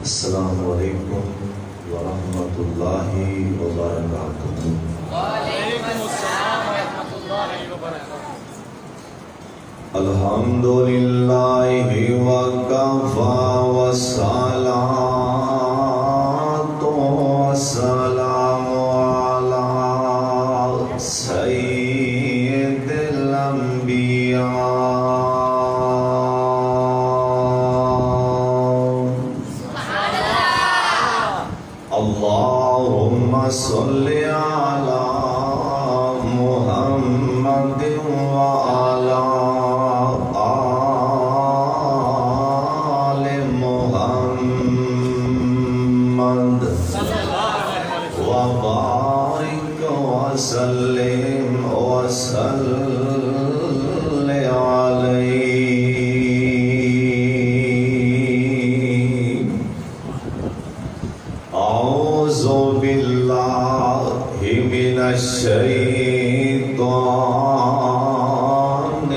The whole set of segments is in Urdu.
السلام علیکم ورحمۃ اللہ وبرکاتہ۔ وعلیکم السلام ورحمۃ اللہ وبرکاتہ۔ الحمد للہ وکفیٰ والصلاۃ والسلام علی سید الانبیاء۔ اللہم صل علی محمد وعلی آل محمد وبارک وسلم وصل علیہ۔ اعوذ باللہ من الشیطان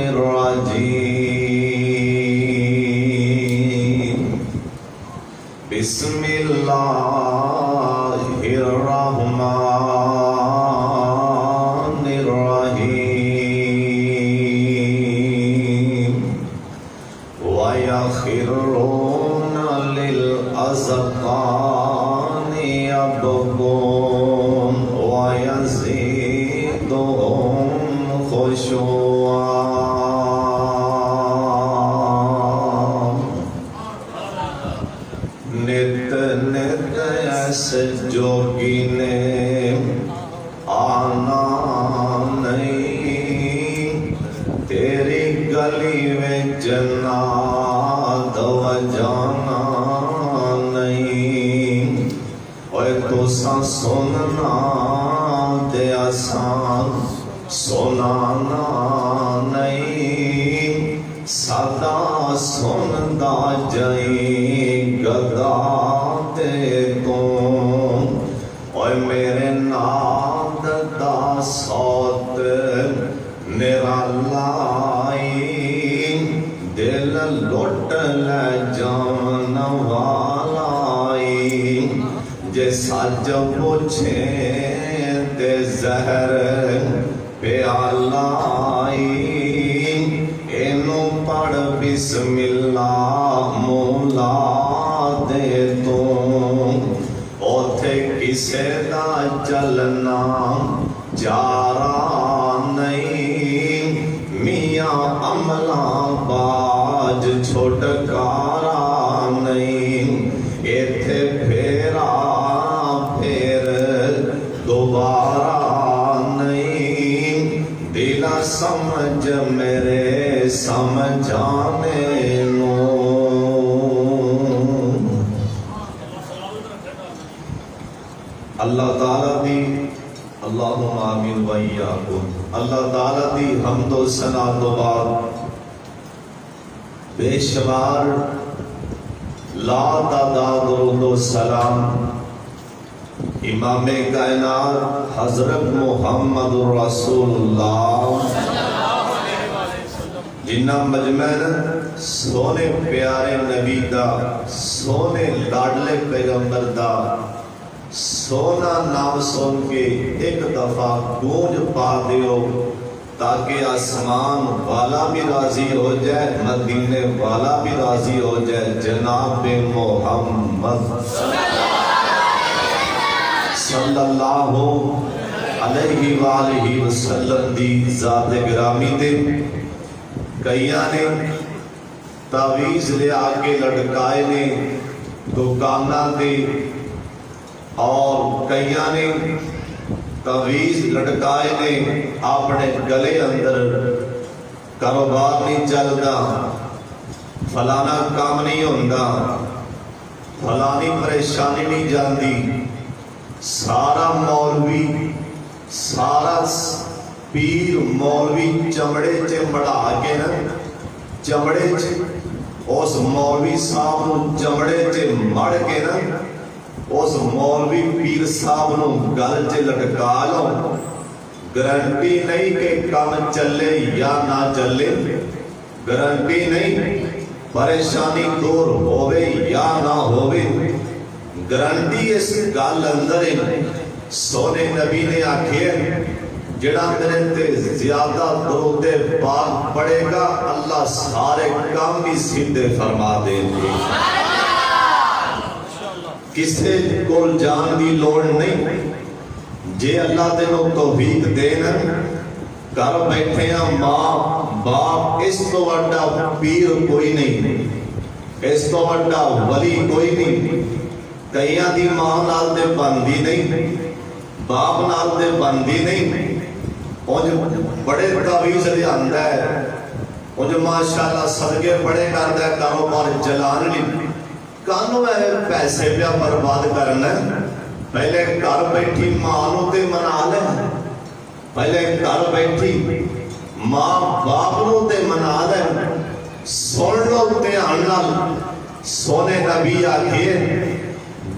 الرجیم۔ بسم اللہ الرحمن الرحیم۔ وَيَخِرُّونَ لِلْأَذْقَانِ يَبْكُونَ وَيَزِيدُهُمْ خُشُوعًا۔ نت نت ایسے جوگی نے آنا نہیں، تیری گلی میں جنات و جانا نہیں۔ اوے تساں سننا تے اساں سنانا نہیں، سدا سندا جائیں گدا تے تو۔ اوے میرے ناد دا صوت نرالائی، دل لٹ لے جان والائی۔ جے سج پوچھے تے زہر پیالائی، اینو پڑھ بسم اللہ مولا دے تو۔ اوتھے کسے دا چلنا جارا نہیں، میاں عملہ باج چھٹکارا نہیں۔ ایتھے پھیرا پھر دوبارہ نہیں، دلا سمجھ میرے سمجھانے نو۔ اللہ تعالیٰ دی اللہم آمین و ایاکم۔ اللہ تعالیٰ دی حمد و ثنا تو بعد بے شمار لا تعداد درود و سلام امام کائنات حضرت محمد رسول اللہ جنہ مجمع سونے پیارے نبی دا، سونے لاڈلے پیغمبر دا سونا نام سن کے ایک دفعہ گونج پا دیو، تاکہ آسمان والا بھی راضی ہو جائے، مدینے والا بھی راضی ہو جائے۔ جناب محمد صلی اللہ علیہ وآلہ وسلم دی ذات گرامی دے کئیاں نے تعویذ لے آکے لٹکائے نے دکانہ دے، اور کئیاں نے تعویذ لٹکائے نے اپنے گلے اندر۔ کاروبار نہیں چلدا، فلانا کام نہیں ہوندا، فلانی پریشانی نہیں جاندی۔ سارا مولوی، سارا پیر مولوی چمڑے چے مڑا کے نا، چمڑے چے اس مولوی صاحب نو چمڑے چے مڑ کے نا، اس مولوی پیر صاحب نو گل چے لٹکا لو۔ گارنٹی نہیں کہ کام چلے یا نہ چلے، گارنٹی نہیں پریشانی دور ہوئے یا نہ ہوئے، گارنٹی اس گل اندر ہے سونے نبی نے آکھے جڑا میرے تے زیادہ درود پاک پڑھے گا اللہ سارے کام بھی سیدھے فرما دے گے کسے کول جان دی لوڑ نہیں جے اللہ تینوں توفیق دینا گھر بیٹھے ہیں ماں باپ اس تو وڈا پیر کوئی نہیں اس تو وڈا ولی کوئی نہیں کئیاں دی ماں نال تے بندی نہیں باپ نال تے بندی نہیں انج بڑے تعویذ لیا ہے انج ماشاءاللہ صدقے بڑے کردا ہے کاروبار چلان نہیں کانوں ہے پیسے پہ برباد کرنا پہلے گھر بیٹھی ماں نو تے منا لے پہلے گھر بیٹھی ماں باپ نو تے منا لے سن لو دھیان نال سونے نبی آکھے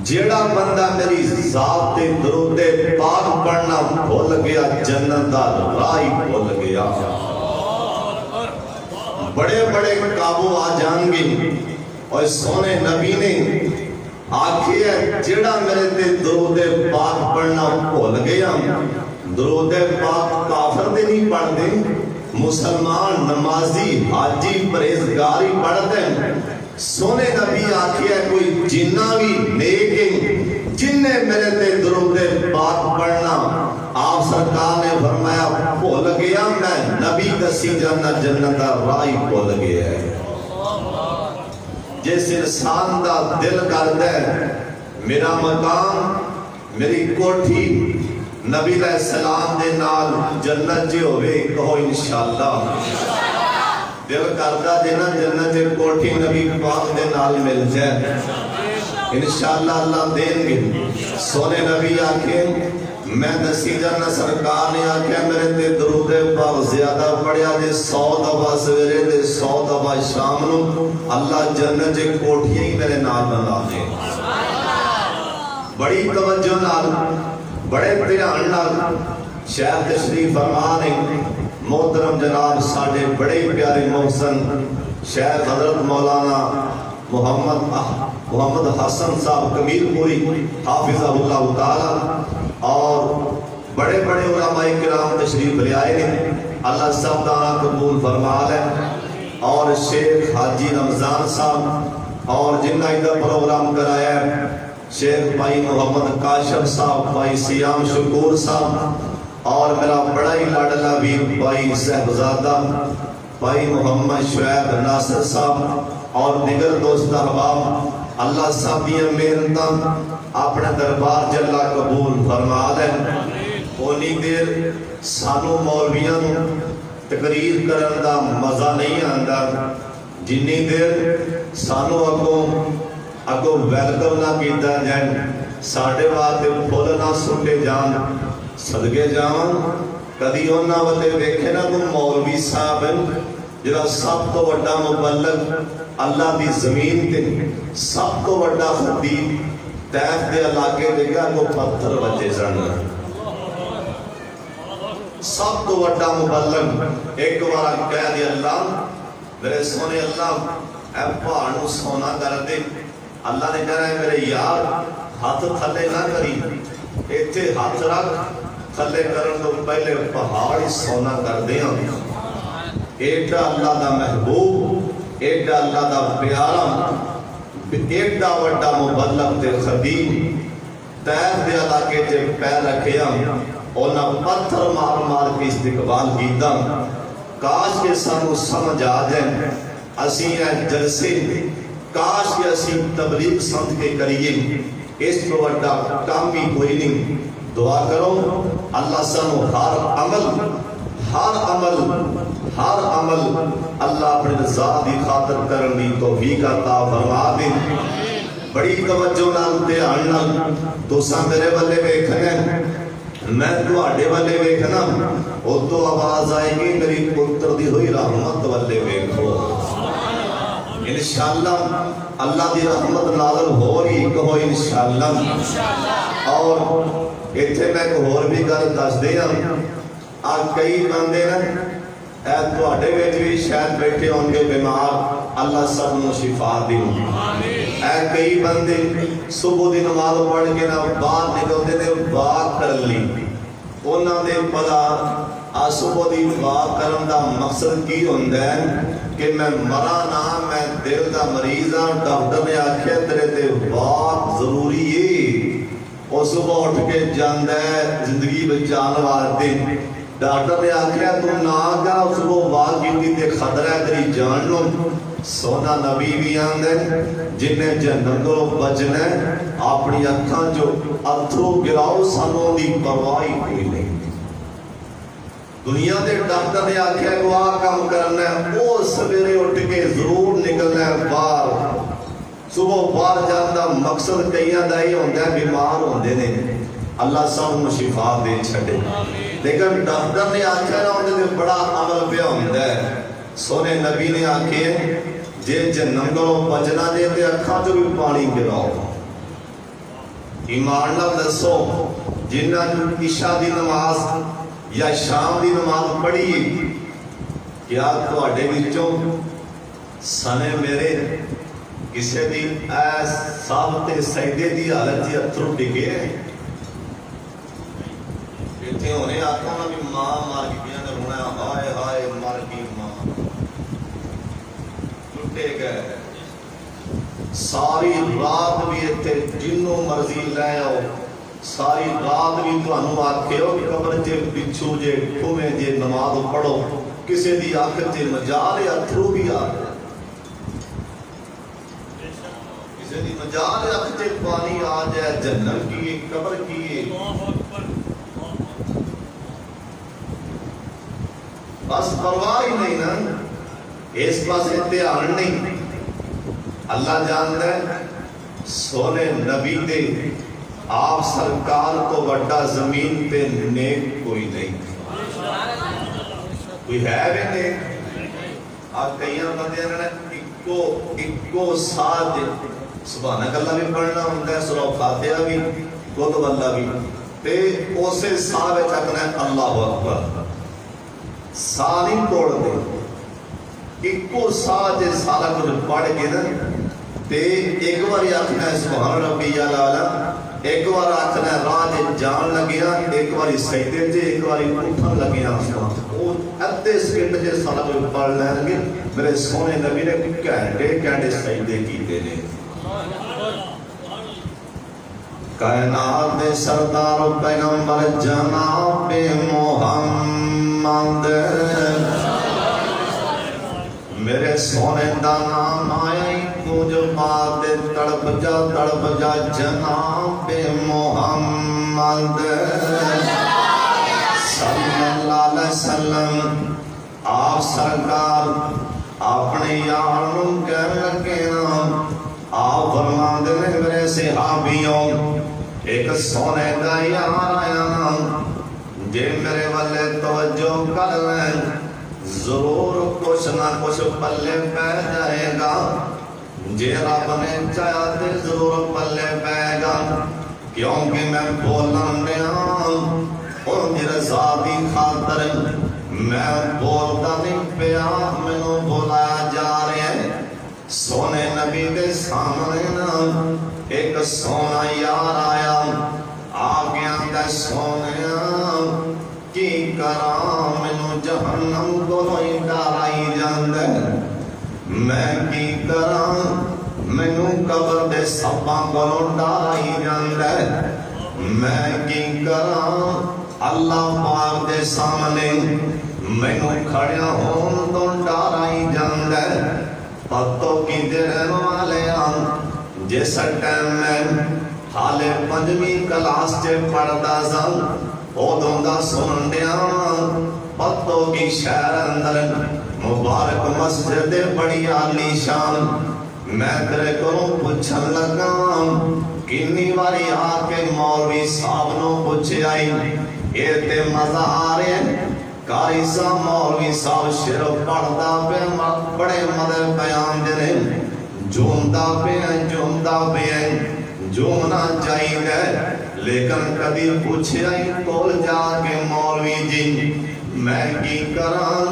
جیڑا بندہ میری ذات تے درود پاک پڑھنا بھول گیا جنت دا راہ ہی بھول گیا بڑے بڑے قابو آ جان گے اور سونے نبی نے آکھے جیڑا میرے تے درود پاک پڑھنا بھول گیا درود پاک کافر دے نہیں پڑھ دے مسلمان نمازی حاجی پرہیزگاری پڑھ دے سونے نبی آکھے کوئی جنہ بھی نیک جن نے میرے تے درود پاک پڑھنا آپ سرکار نے فرمایا بھول گیا میں نبی دسی جانا جنت دا راہ بھول گیا ہے جس انسان دا دل کردا ہے میرا مکان میری کوٹھی نبی علیہ السلام دے نال جنت جی ہوئے کہو انشاءاللہ دل کردا جنا جنت دے کوٹھی نبی پاک دے نال مل جائے انشاءاللہ اللہ دیں گے سونے نبی آکھے میں دسی جانا سرکار نے آکھیا میرے تے درود پاک زیادہ پڑھیا جے 100 دفعہ سویرے تے 100 دفعہ شام نو اللہ جنت دے کوٹھیاں ہی میرے نال بنا دے بڑی توجہ نال بڑے دھیان نال شیخ تشریف فرما نے محترم جناب ساڈے بڑے پیارے محسن شیخ حضرت مولانا محمد حسن صاحب کمیل پوری حافظہ اللہ تعالی اور بڑے بڑے علماء کرام تشریف لے آئے ہیں اللہ سب دعا قبول فرما لے اور شیخ حاجی رمضان صاحب اور جنہ ادھر پروگرام کرایا ہے شیخ بھائی محمد کاشف صاحب بھائی سیام شکور صاحب اور میرا بڑا ہی لاڈلا بھی بھائی صاحبزادہ بھائی محمد شعیب ناصر صاحب اور دیگر دوست احباب اللہ صاحب دیاں محنتاں اپنے دربار جلا قبول فرما لے اونی دیر سانو مولویاں نو تقریر کرن دا مزہ نہیں آندا جنی دیر سانو اگو ویلکم نہ کیتا جائے ساڑھے واسطے پھول نہ سٹے جان صدقے جان کدی انہاں والے ویکھے نہ کوئی مولوی صاحب جڑا سب تو بڑا مبلغ اللہ دی زمین تے سب تو بڑا خطیب طیف دے علاقے دے گا کو پتھر بچے سن سب تو بڑا مبلغ ایک بار کہہ دیا اللہ میرے سونے اللہ اے پہاڑ نو سونا کر دے اللہ نے کہا ہے میرے یار ہاتھ تھلے نہ کری ایتھے ہاتھ رکھ تھلے کرن تو پہلے پہاڑ ہی سونا کر دیا ایڈا اللہ دا محبوب ایڈا اللہ دا پیارا ایڈا وڈا مبلغ تے خدیم طیف دے علاقے تے پیر رکھیا انہاں پتھر مار مار کے استقبال کیتا کاش کے سانو سمجھ آ جائے اسی جلسے کاش کہ اسی تبلیغ سمجھ کے کریے اس تو وڈا کام بھی کوئی نہیں دعا کرو اللہ سانو ہر عمل اللہ اپنے رضا دی خاطر کرنی توفیق عطا فرما دے بڑی توجہ نال دھیان نال تساں میرے والے ویکھنا میں تواڈے والے ویکھنا او تو آواز آئے گی میری پتر دی ہوئی رحمت والے ویکھو انشاءاللہ اللہ دی رحمت نازل ہو رہی کہو انشاءاللہ اور ایتھے میں ایک اور بھی گل دس دیا آج کئی بندے نا اے تواڈے وچ بھی شاید بیٹھے ہون گے بیمار اللہ سب نو شفا دے اے کئی بندے صبح دی نماز پڑھ کے نہ باہر نکلتے نے واک کر لی انہاں دے پتا صبح دی واک کرن دا مقصد کی ہوندا ہے کہ میں مرا نہ میں دل دا مریض ہاں ڈاکٹر نے آکھیا تیرے تے واک ضروری ہے وہ صبح اٹھ کے جاندا ہے زندگی بچان واسطے ڈاکٹر نے آکھیا تو نہ کر صبح واک کیتی تے خطرہ ہے تیری جان نو سونا نبی بھی آندا ہے جن نے جہنم تو بچنا ہے اپنی اکھاں جو اتھرو گراؤ سانوں دی پرواہ کوئی نہیں دنیا دے ڈاکٹر نے آکھیا کہ آ کام کرنا ہے وہ سویرے اٹھ کے ضرور نکلنا ہے باہر صبح باہر جان دا مقصد کئیاں دا ہی ہوندا ہے بیمار ہوندے نے اللہ سب کو شفا دے چھڈے لیکن ڈاکٹر نے آکھیا نہ اندے تے بڑا عمل پیا ہوندا ہے سونے نبی نے آکھے جے جہنم کو بچنا دے تے اکھاں تو بھی پانی گراؤ ایمان نال دسو جنہاں نے عشاء دی نماز یا شام دی نماز پڑھی کیا تواڈے وچوں سنے میرے کسے دی ایس ثابت سجدے دی حالت دی اتھرو ڈگے ایتھے ہونے آکھاں بھی ماں مار گیا نے رونا ہائے ہائے مر گئی ماں ٹوٹے گئے ساری رات بھی ایتھے جنوں مرضی لے آؤ ساری رات بھی تانوں آکھے ہو کہ قبر تے بچھو جے کھویں جے نماز پڑھو کسے دی آنکھ تے مجال اتھرو بھی آ گئے کسے دی مجال آنکھ تے پانی آ جائے جہنم کی قبر کی بس پرواہ ہی نہیں نا اس پاس دھیان نہیں اللہ جانتا ہے سونے نبی دے آپ سرکار کو بڑا زمین پہ نیک کوئی نہیں کوئی ہے بھی نیک آپ کئیاں بندے نے اکو ساتھ سبحانک اللہ بھی پڑھنا ہوتا ہے سورہ فاتحہ بھی کتب اللہ بھی تے اسے ساتھ میں چکنا ہے اللہ اکبر ساری توڑ دے اکو ساتھ سارا کچھ پڑھ کے نا تے ایک بار آخنا ہے سبحان ربی اعلی ایک بار آخنا ہے راہ جان لگیا ایک بار سجدے تے ایک بار اٹھن لگیا وہ ادھے سیکنڈ جے سارا کچھ پڑھ لیں گے میرے سونے نبی نے گھنٹے سجدے کیتے نے کائنات دے سردار پیغمبر جناب محمد میرے سونے دا نام آیا تو جو بات تڑپ جا جناب محمد صلی اللہ علیہ وسلم آپ سرکار اپنے یاروں کہنے لگے نا آپ فرما دے میرے صحابیوں ایک سونے کا یار آیا جے میرے والے توجہ کر لیں ضرور کچھ نہ کچھ پلے پہ جائے گا جے رب نے چاہا تے ضرور پلے پہ گا کیونکہ میں بولن دیا اور میرے ذاتی خاطر میں بولتا نہیں پیا مینوں بولایا جا رہا ہے سونے نبی دے سامنے نا ایک سونا یار آیا آگیا تے سونے کی کراں مینوں جہنم کو ہی ڈرائی جاندا ہے میں کی کراں مینوں قبر دے سپاں کو ڈرائی جاندا ہے میں کی کراں اللہ پاک دے سامنے مینوں کھڑیا ہون تو ڈرائی جاندا ہے پتو کی دیر والے جس ٹائم میں حالے پنجویں کلاس چے پڑھدا سن ادوں دا سن دیا پتو کی شہر اندر مبارک مسجد بڑی عالی شان میں تیرے کو پوچھن لگا کنی واری آ کے مولوی صاحب نو پوچھے آئی یہ تے مزہ آ رہے کاری سا مولوی صاحب شیر پڑھدا پہ بڑے مدر بیان دے جومدا پہ جومنا چاہیے لیکن کبھی پوچھے آئی کول جا کے مولوی جی میں کی کراں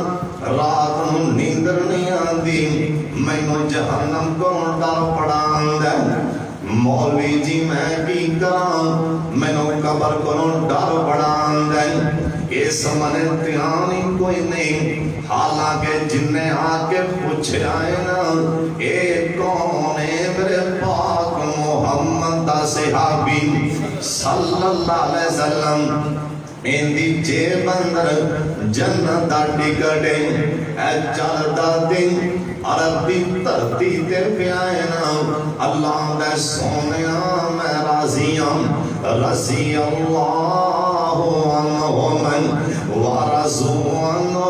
رات نو نیندر نہیں آندی مینوں جہنم کو ڈر پڑاندا مولوی جی میں کی کراں مینوں قبر کو ڈر پڑاندا اس من دھیان ہی کوئی نہیں حالانکہ جن نے آ کے پوچھا ہے نا اے کون ہے میرے پاک محمد دا صحابی صلی اللہ علیہ وسلم اندی جیب اندر جنت دا ٹکٹ اے چلدا دن عرب دی دھرتی تے پیانا اللہ دے سونیا میں راضی ہوں رضی اللہ عنہم ورضوا عنہ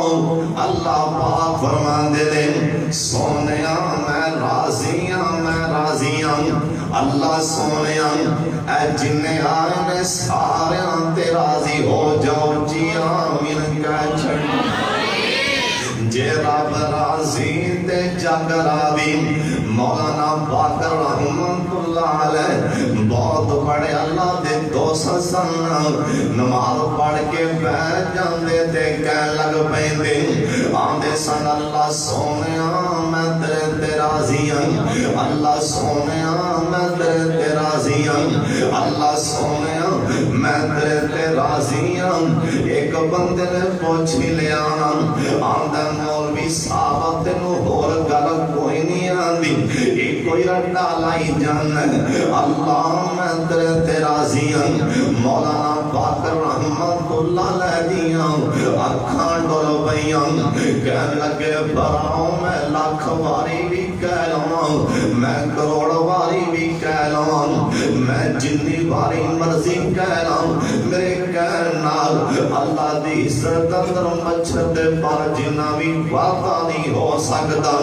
اللہ پاک فرمان دے سونیا میں راضی ہوں اللہ سونیا اے جنہیں آئے نے سارے تے راضی ہو جاؤ جی آمین کہہ چھڑ جے رب راضی تے جگ راضی مولانا باقر رحمت اللہ علیہ بہت بڑے اللہ دے دوست سن نماز پڑھ کے بیٹھ جاندے تے کہہ لگ پیندے آندے سن اللہ سونیا میں تیرے تے راضی ہوں اللہ سونیا میں تیرے تے راضی ہوں اللہ سونیا میں تیرے تے راضی ہوں ایک بندے نے پوچھ لیا آندہ مولوی صاحب تینو ہور گل کوئی نہیں آندی ایک کوئی رٹا لائی جان اللہ میں تیرے تے راضی ہوں مولانا باقر رحمت اللہ علیہ دیاں اکھاں ڈول پئیاں کہنے لگے براؤں میں لاکھ واری بھی کہہ لوں میں کروڑ واری بھی کہہ لوں میں جنی واری مرضی کہہ لوں میرے کہنال اللہ دی عزت اندر مچھر دے پر جنہ بھی وعدہ نہیں ہو سکتا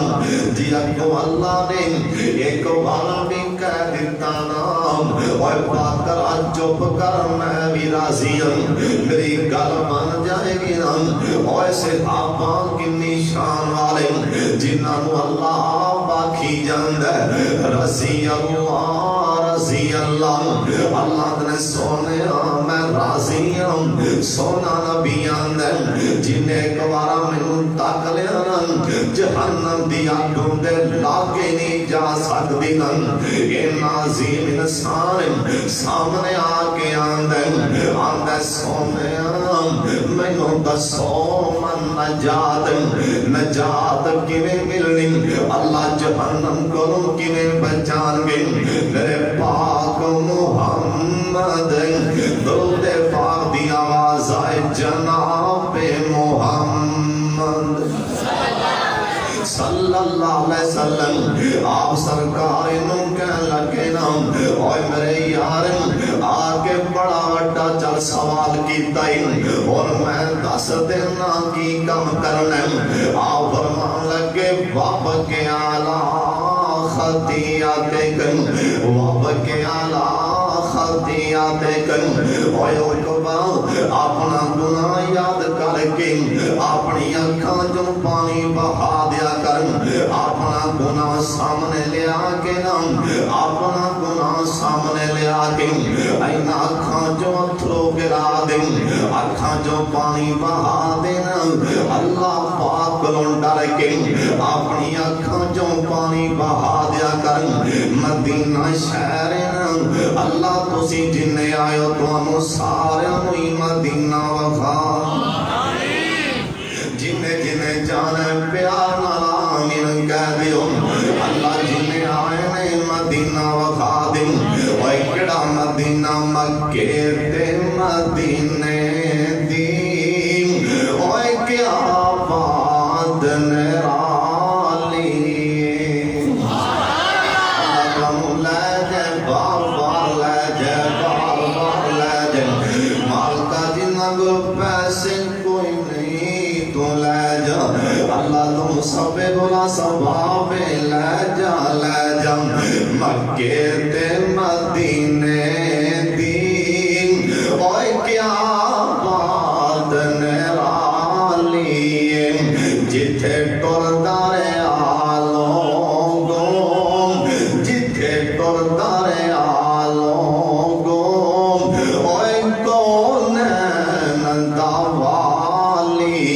جی اکو اللہ نے ایک والا بھی کہہ دیتا نام اوہ باقر چپ کر میں بھی راضی ہوں میری گل مان جائے گی نام اوہ صحابہ کی نشان والے جنہاں نو اللہ باقی جاند ہے رضی اللہ اللہ نے سونے میں راضی ہوں سونا نبی آند ہے جنہیں ایک بارا میں تک لیا جہنم دی آگوں دے لاگے نہیں جا سکتی یہ نازیم انسان سامنے آکے آندے سونے میں دسو من نجات کیویں ملنی اللہ جہنم کو کیویں بچان گے میرے پاک محمد درود پاک دی آواز آئے جناب محمد صلی اللہ علیہ وسلم آپ سرکار انہوں کہنے لگے نا اوہ میرے یار آگے بڑا وڈا چل سوال کیتا ہی اور میں دس دینا کی کم کرنے آپ فرمان لگے باب کے آلہ خطیات کن باب کے آلہ خطیات کن اوہ اکبا اپنا گناہ یاد کر کے اپنی اکھاں جو پانی بہا دیا اپنا گناہ سامنے لیا کے نام اپنا گناہ سامنے لیا کے این اکھاں جو اتھرو گرا دیں اکھاں جو پانی بہا دینا اللہ پاک لون ڈر کے اپنی اکھاں جو پانی بہا دیا کر مدینہ شہر اللہ تسی جنہیں آئے تو انو سارے ہوئی مدینہ وفا جنہیں جانے پیار نالامین کہہ دیو اللہ جنہیں آئے نے مدینہ وفا دیں وہی کڑا مدینہ مکے تے مدینے دیں وہی کیا بات نرالی اللہ کم لے جائے بار بار لے جائے بار بار لے جائے مالکہ جنہ کو پیسے کوئی نہیں تو لے جا اللہ تم سب بلا سبابے لے جا مکے تے مدینے دین اوہ کیا بات نرالی جتھے ٹر دارے آلوں گو جتھے ٹر دارے آلوں گو اوہ کون نندا والی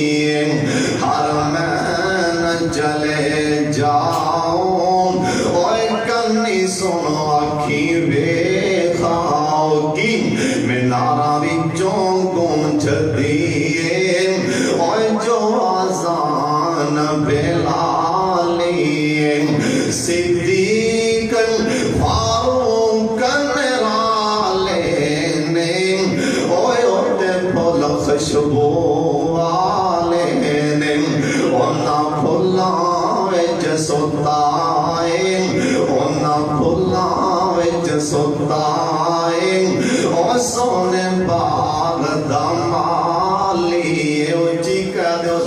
سوتائیں او سونے باغ دا مالی اچھی کہہ دو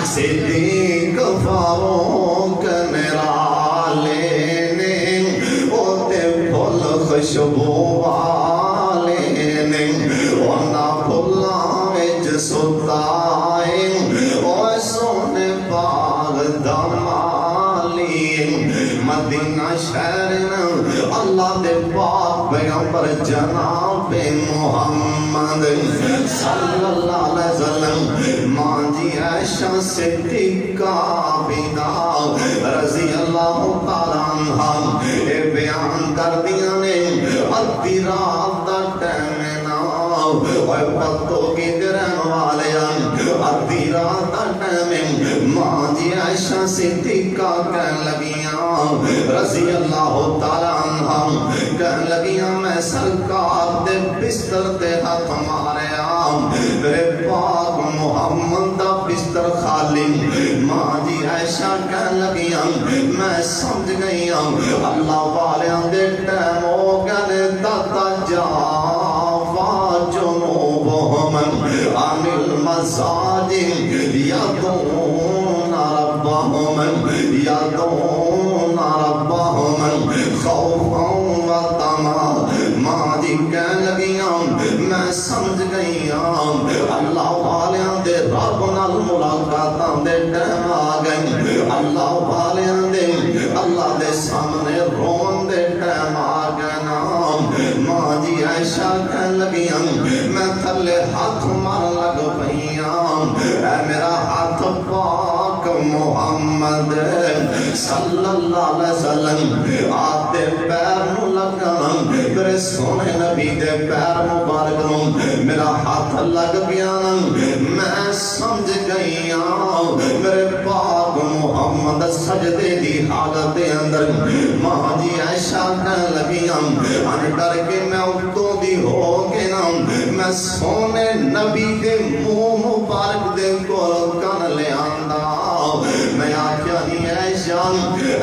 صدیق فاروق نرالے نے اوتے پھول خوشبو والے نے اونا پھولاں وچ سوتائیں او سونے باغ دا مالی مدینہ شہر اللہ دے پاک پیغمبر جناب محمد صلی اللہ علیہ وسلم ماں جی عائشہ صدیقہ بینا رضی اللہ تعالیٰ عنہ اے بیان کر دیا نے ادھی رات دا ٹائم نا اوے پتو کی درن والے ادھی رات دا ٹائم ماں جی عائشہ صدیقہ کہن لگیاں رضی اللہ تعالیٰ عنہ کہن لگیاں میں سرکار دے بستر دے ہاتھ ماریا میرے پاک محمد دا بستر خالی ماں جی عائشہ کہن لگیاں میں سمجھ گئیاں اللہ والیاں دے ٹائم ہو گئے دادا جاوا جنوبہم عن المساجد یدعون ربہم خوفا و طمعا ماں جی کہن لگیاں میں سمجھ گئیاں اللہ والیاں دے رب نال ملاقاتاں دے ٹائم آ گئے اللہ والیاں دے اللہ دے سامنے رون دے ٹائم آ گئے نا ماں جی عائشہ کہن لگیاں میں تھلے ہاتھ مار لگ پئیاں اے میرا ہاتھ پاک محمد صلی اللہ علیہ وسلم آتے پیر نو لگنا میرے سونے نبی دے پیر مبارک نو میرا ہاتھ لگ گیا میں سمجھ گئیاں میرے پاک محمد سجدے دی حالت دے اندر ماں جی عائشہ کہن لگیاں ان ڈر کے میں اتوں دی ہو کے نا میں سونے نبی دے منہ مبارک دے کول کن لے آندا میں آکھیا نہیں عائشہ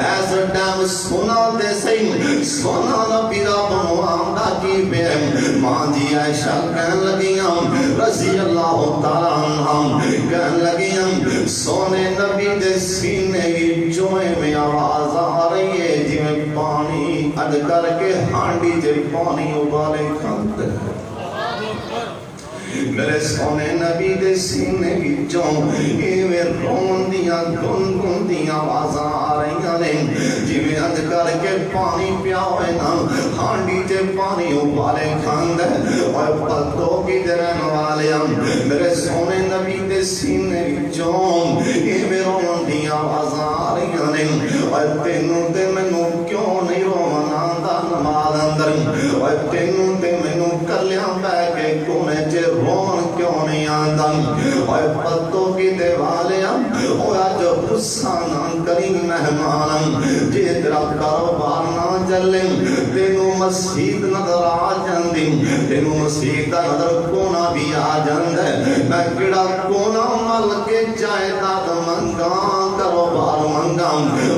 ایسا ٹائم سونا دے سہی سونا نبی رب نو آندا کی بے ماں جی عائشہ کہن لگیاں رضی اللہ تعالیٰ عنہ کہن لگیاں سونے نبی دے سینے کی جوئے میں آواز آ رہی ہے جی میں پانی اڈ کر کے ہانڈی جے پانی ابالے کھاتے ہیں میرے سونے نبی دے سینے کی چوں ایویں رون دیاں گن گن دیاں آوازاں آ رہیاں نے جویں اج کر کے پانی پیا ہوئے نا ہانڈی تے پانی ابالے کھاندا اوے پتو کی رہن والیاں میرے سونے نبی دے سینے کی چوں ایویں رون دیاں آوازاں آ رہیاں نے اوے تینوں تے مینوں کیوں نہیں رونا آندا نماز اندر اوے تینوں تے مینوں کلیاں بیٹھ کے کونے چ رون کیوں نہیں آندا اوے پتو کی دیوالیاں اوے جو غصہ نہ کری مہمان جے تیرا کاروبار نہ چلے تینوں مسجد نظر آ جاندی تینوں مسجد دا نظر کونا بھی آ جاندا میں کیڑا کونا مل کے جائیداد منگا کاروبار منگا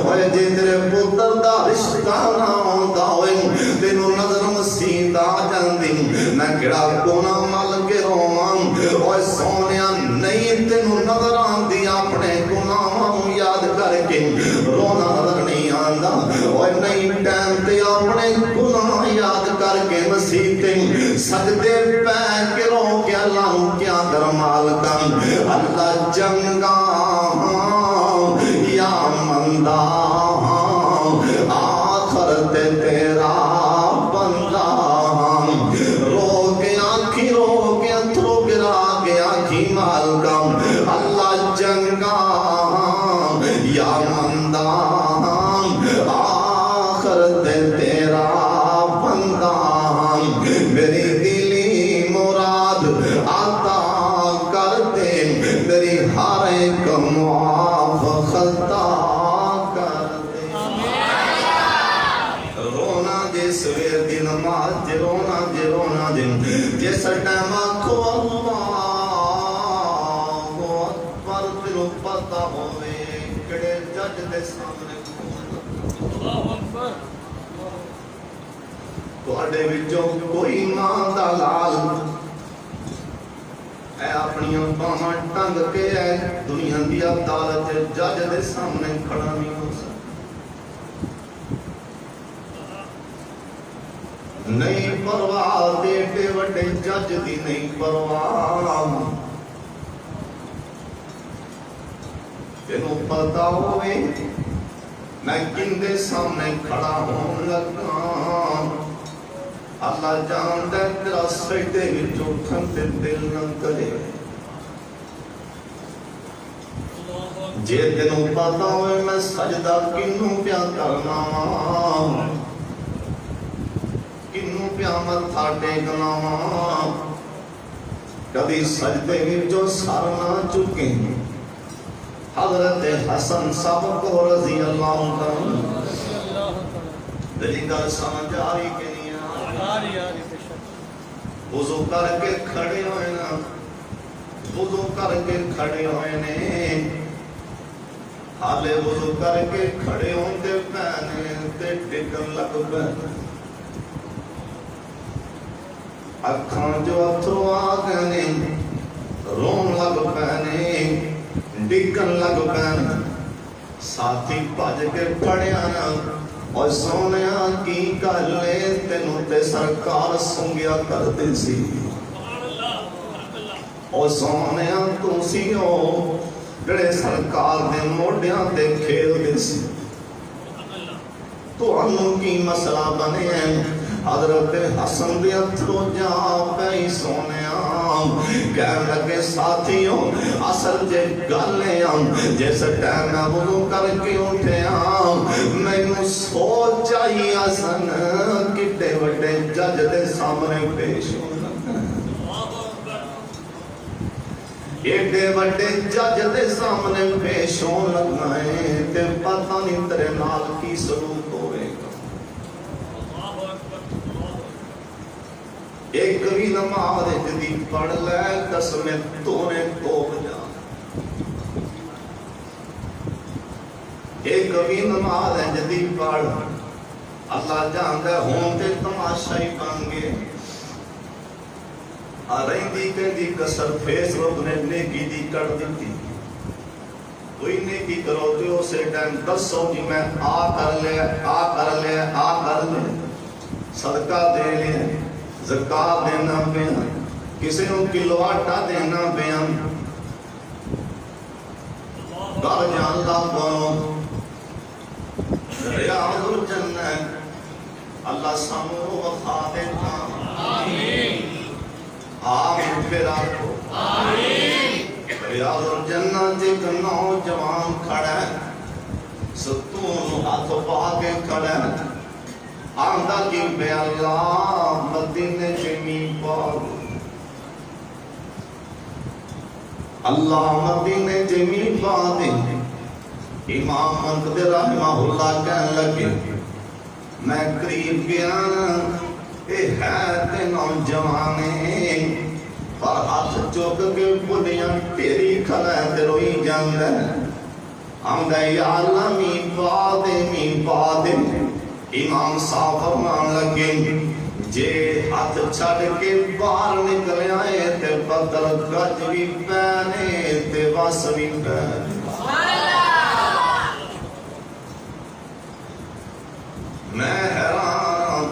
اوے جے تیرے پتر دا رشتہ نہ ہوندا ہوئے تینوں نظر مسجد آ جاندی میں کیڑا کونا مل کے رومان اوے سونیا نہیں تینوں نظر آندی اپنے گناہاں یاد کر کے رونا نظر نہیں آندا اوے نہیں ٹائم تے اپنے گناہ یاد کر کے مسیح تے سجدے پہ کے رو کے اللہ نو کیا کر مالکا اللہ جنگا یا مندہ آخر تے تیرا بندہ رو کے آنکھی رو کے اتھرو گرا کے آنکھی مالکا اللہ جنگا یا مندہ آخر تے تیرا بندہ میری دلی مراد عطا کر دے میری ہر ایک معاف خطا کر دے رونا جے سویر دی نماز جے رونا جے جس ٹائم آکھو اللہ اکبر تینوں پتہ ہوئے کڑے جج دے سامنے اللہ اکبر تواڈے وچوں کوئی ماں دا لال اے اپنی باہاں ٹنگ کے اے دنیا دی عدالت جج دے سامنے کھڑا نہیں ہو سکتا. نہیں پرواہ دے وڈے جج دی نہیں پرواہ. تینوں پتا ہوئے میں کندے سامنے کھڑا ہون لگا. اللہ جاندا ہے تیرا سجدے وچ اٹھن تے دل نہ کرے. جے تینوں پتا ہوئے میں سجدہ کنوں پیا کرنا وا, کنوں پیا متھا ٹیکنا وا, کبھی سجدے وچوں سر نہ چکے. حضرت حسن صاحب کو رضی اللہ عنہ دلی گل سمجھ آ رہی کہ نہیں؟ وضو کر کے کھڑے ہوئے نا, وضو کر کے کھڑے ہوئے نے, حالے وضو کر کے کھڑے ہوندے پہنے تے ڈگن لگ پے. اکھاں جو اتھرو آ گئے نے, رون لگ پہنے, ڈگن لگ پہنے. ساتھی بھج کے پڑیا نا, اور سونیا کی گلے تینوں تے سرکار سنگیا کرتے سی. اور سونیا تو سی ہو جڑے سرکار دے موڈیاں تے کھیل دے سی. تو انہوں کی مسئلہ بنے ہیں. حضرت حسن دے اتھرو جا پئی سونیا کہنے لگے ساتھیوں اصل جے گلے جس ٹائم میں وضو کر کے اٹھے مینوں سوچ آئی حسن کڈے وڈے جج دے سامنے پیش ہونا. ایڈے وڈے جج دے سامنے پیش ہون لگا ہے تے پتہ نہیں تیرے نال کی سلوک ہوئے گا. ایک بھی نماز جدید پڑھ لے قسمیں تونے توپ جا. ایک بھی نماز جدید پڑھ اللہ جانتا ہوں تے تماشا ہی بن گے. رہندی کہندی کسر فیس بک نے نیکی دی کر دیتی. کوئی نیکی کرو تو اسے ٹائم دسو کہ میں آ کر لے, آ کر لے, آ کر لے, صدقہ دے لے, زکاة دینا بیان, کسی نو کلو آٹا دینا بیان, گھر جان لا بانو ریاض الجنہ اللہ سامو وفا دیتا. آمین آمین پھر آکو آمین. ریاض الجنہ جیک نوجوان کھڑا ہے, ستون ہاتھ پا کے کھڑا ہے, آندہ کی بے اللہ مدینے جمی پاک, اللہ مدینے جمی پاک. امام منقدر رحمہ اللہ کہنے لگے میں قریب گیا اے ہے تے نوجوانے پر ہاتھ چوک کے بڑیاں تیری کھلا ہے تے روئی جاندہ ہے. آندہ یا اللہ می پادے می پادے. امام صاحب فرمان لگے جے ہاتھ چھڑ کے باہر نکل آئے تے بدل گج بھی پہنے تے وس بھی پہنے. میں حیران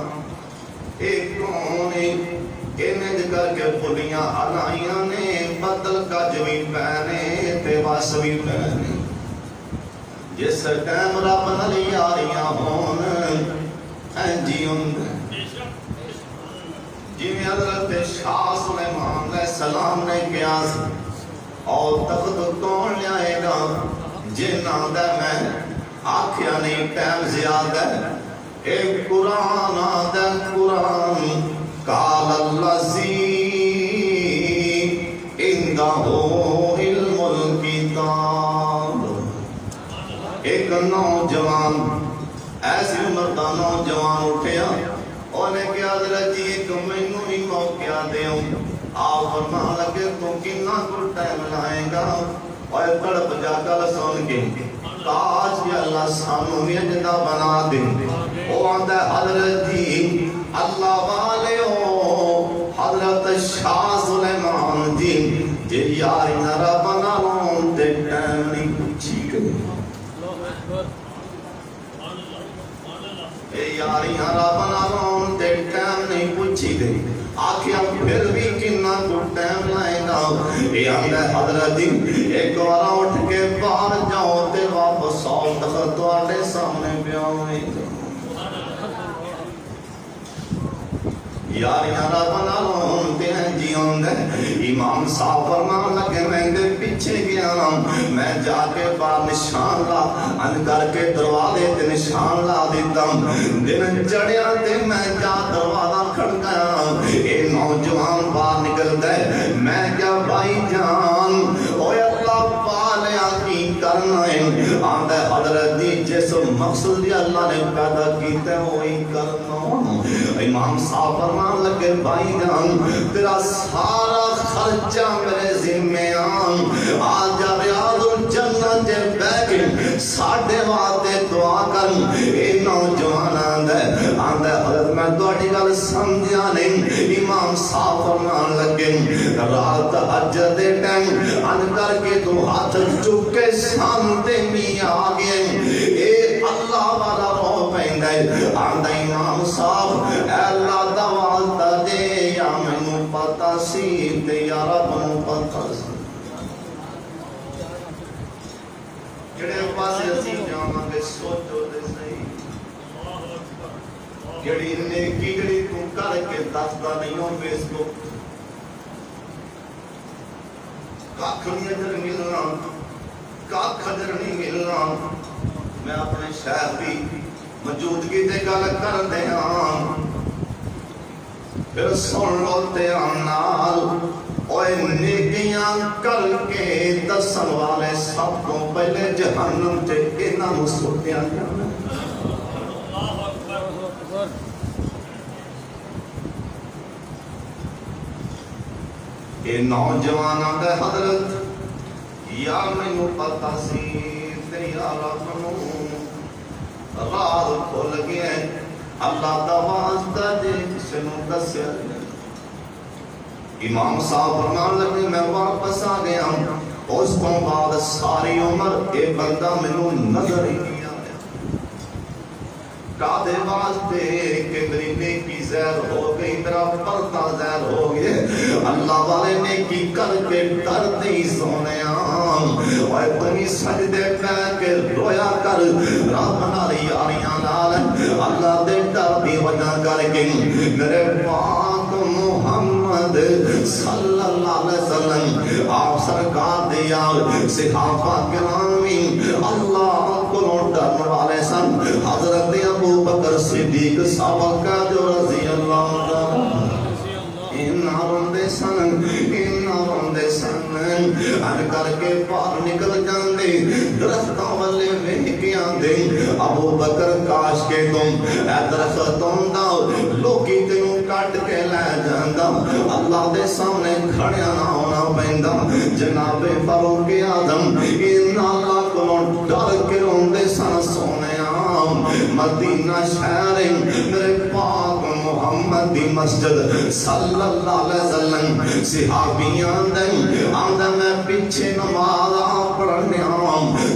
ایک کون انج کر کے بڑیاں ہلائیاں نے بدل گج بھی پہنے تے وس بھی پہنے. جس ٹائم رب نال یاریاں ہون اینجی ہوندے جویں حضرت شاہ سلیمان علیہ السلام نے کہا اور تخت کون لائے گا جنہاں دا میں آکھیا نہیں ٹائم زیادہ ہے. ایک قرآن آدھا قرآن قال الذی عندہ علم الکتاب. ایک نوجوان ایسی عمر دا نوجوان اٹھیا اور نے کہا حضرت جی ایک مینوں ہی موقع دیو. آپ فرمان لگے تو کتنا کو ٹائم لائے گا اور تڑپ جا کر سن کے کاش کہ اللہ سانو بھی اجدہ بنا دے. وہ آندہ حضرت جی اللہ والے ہو حضرت شاہ سلیمان جی جی یاری نرا بنا لوں تے ٹائم نہیں پوچھی گئی اے یاری نرا بنا لوں تے ٹائم نہیں پوچھی گئی آکھیا پھر بھی کنا کو ٹائم لائے گا اے آندہ حضرت ایک وارا اٹھ کے باہر جاؤ تے واپس آؤ تک تو آٹے سامنے بیاؤں یاریاں ربنا لونتے ہیں جیون دے امام صاحب فرمان لگے میں دے پیچھے گیا میں جا کے بار نشان لا ان کر کے دروازے تے نشان لا دیتا دن چڑھیا تے میں جا دروازہ کھڑ گیا اے نوجوان باہر نکل دے میں کیا بھائی جان اوے اللہ پالیا کی کرنا ہے آندہ حضرت دی جس مقصد دی اللہ نے پیدا کیتے وہی کرنا امام صاحب فرمان لگے بھائی جان تیرا سارا خرچہ میرے ذمہ آجا ریاض الجنت جے بیگن ساڑھے واتے دعا کرن اے نوجوان آندہ حضرت میں دوڑی گل سمجھا نہیں امام صاحب فرمان لگے رات حجر دے ٹائم ان کر کے تو ہاتھ چکے سامتے میں آگئے اے اللہ والا رو پہندے آندہ امام صاحب اے اللہ دوالتا دے یا میں پتا سی تے یا رب نو پتا سی جڑے پاسے اسی جانا کے سوچو دے صحیح جڑی نیکی جڑی تو کر کے دستا نہیں ہوں فیس کو کاکھنی اجر ملنا کاکھ اجر نہیں ملنا میں اپنے شہر بھی موجودگی تے گل کر دے ہاں پھر سن لو تیرا نال اوے نیکیاں کر کے دسن والے سب کو پہلے جہنم تے انہاں نوں سٹیا جانا اے نوجواناں دے حضرت یا مینوں پتا سی تے یا رب نوں راز کھل گیا اللہ دا واسطہ جے کسے نوں دسیا امام صاحب فرمان لگے میں واپس آ گیا اس کو بعد ساری عمر اے بندہ مینوں نظر ہی نہیں آیا کادے واسطے کہ میری نیکی زہر ہو گئی میرا پردہ زہر ہو گئے اللہ والے نیکی کر کے ڈرتے ہی سونے اور تمہیں سجدے پہ کے رویا کر رب نالی یاریاں نال اللہ دے ڈر دی وجہ کر کے میرے پاک محمد صلی اللہ علیہ وسلم آپ سرکار دے یار صحابہ کرامی اللہ کو ڈرن والے سن حضرت ابو بکر صدیق صاحب کا جو رضی اللہ عنہ روندے سن ان کر کے باہر نکل جاندے درختوں والے ویکھ آندے ابو بکر کاش کے تم اے درختوں دا لوکی تینوں کٹ کے لے جاندا اللہ دے سامنے کھڑیا نہ ہونا پیندا جناب فاروق اعظم ان اللہ کو ڈر کے روندے سن سونیا مدینہ شہر میرے پاک محمد دی مسجد صلی اللہ علیہ وسلم صحابیاں آندہ میں پیچھے نماز پڑھنے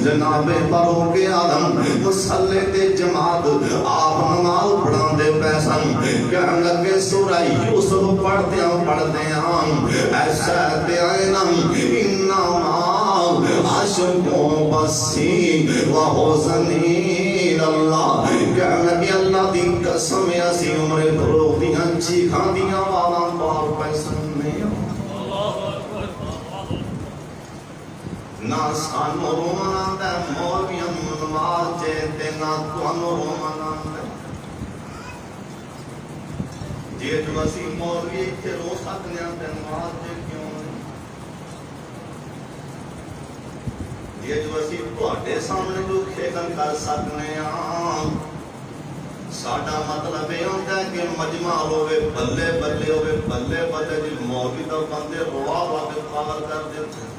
جناب فاروق اعظم مصلی تے جماعت آپ نماز پڑھان دے پیسن کہنے لگے سورہ یوسف پڑھتے ہیں ایسا تے آئینم انما عاشقوں بسی وحزنین اللہ کہنے لگے اللہ دی قسم ایسی عمر فروغ دیاں چیخاں دیاں والا پار پیسن میں نہ سانو رومنا دے مولویاں نماز چیتے نہ توانو رومنا دے جے جو اسی مولوی اتھے رو سکنے دے نماز چے کیوں نہیں جے جو اسی پوٹے سامنے جو کھیگن کر سکنے ساڑھا مطلب یہ ہوتا ہے کہ مجمع ہوئے بلے بلے ہوئے بلے بلے جی مولوی تو بندے روا واقع پاگل کر دیتے ہیں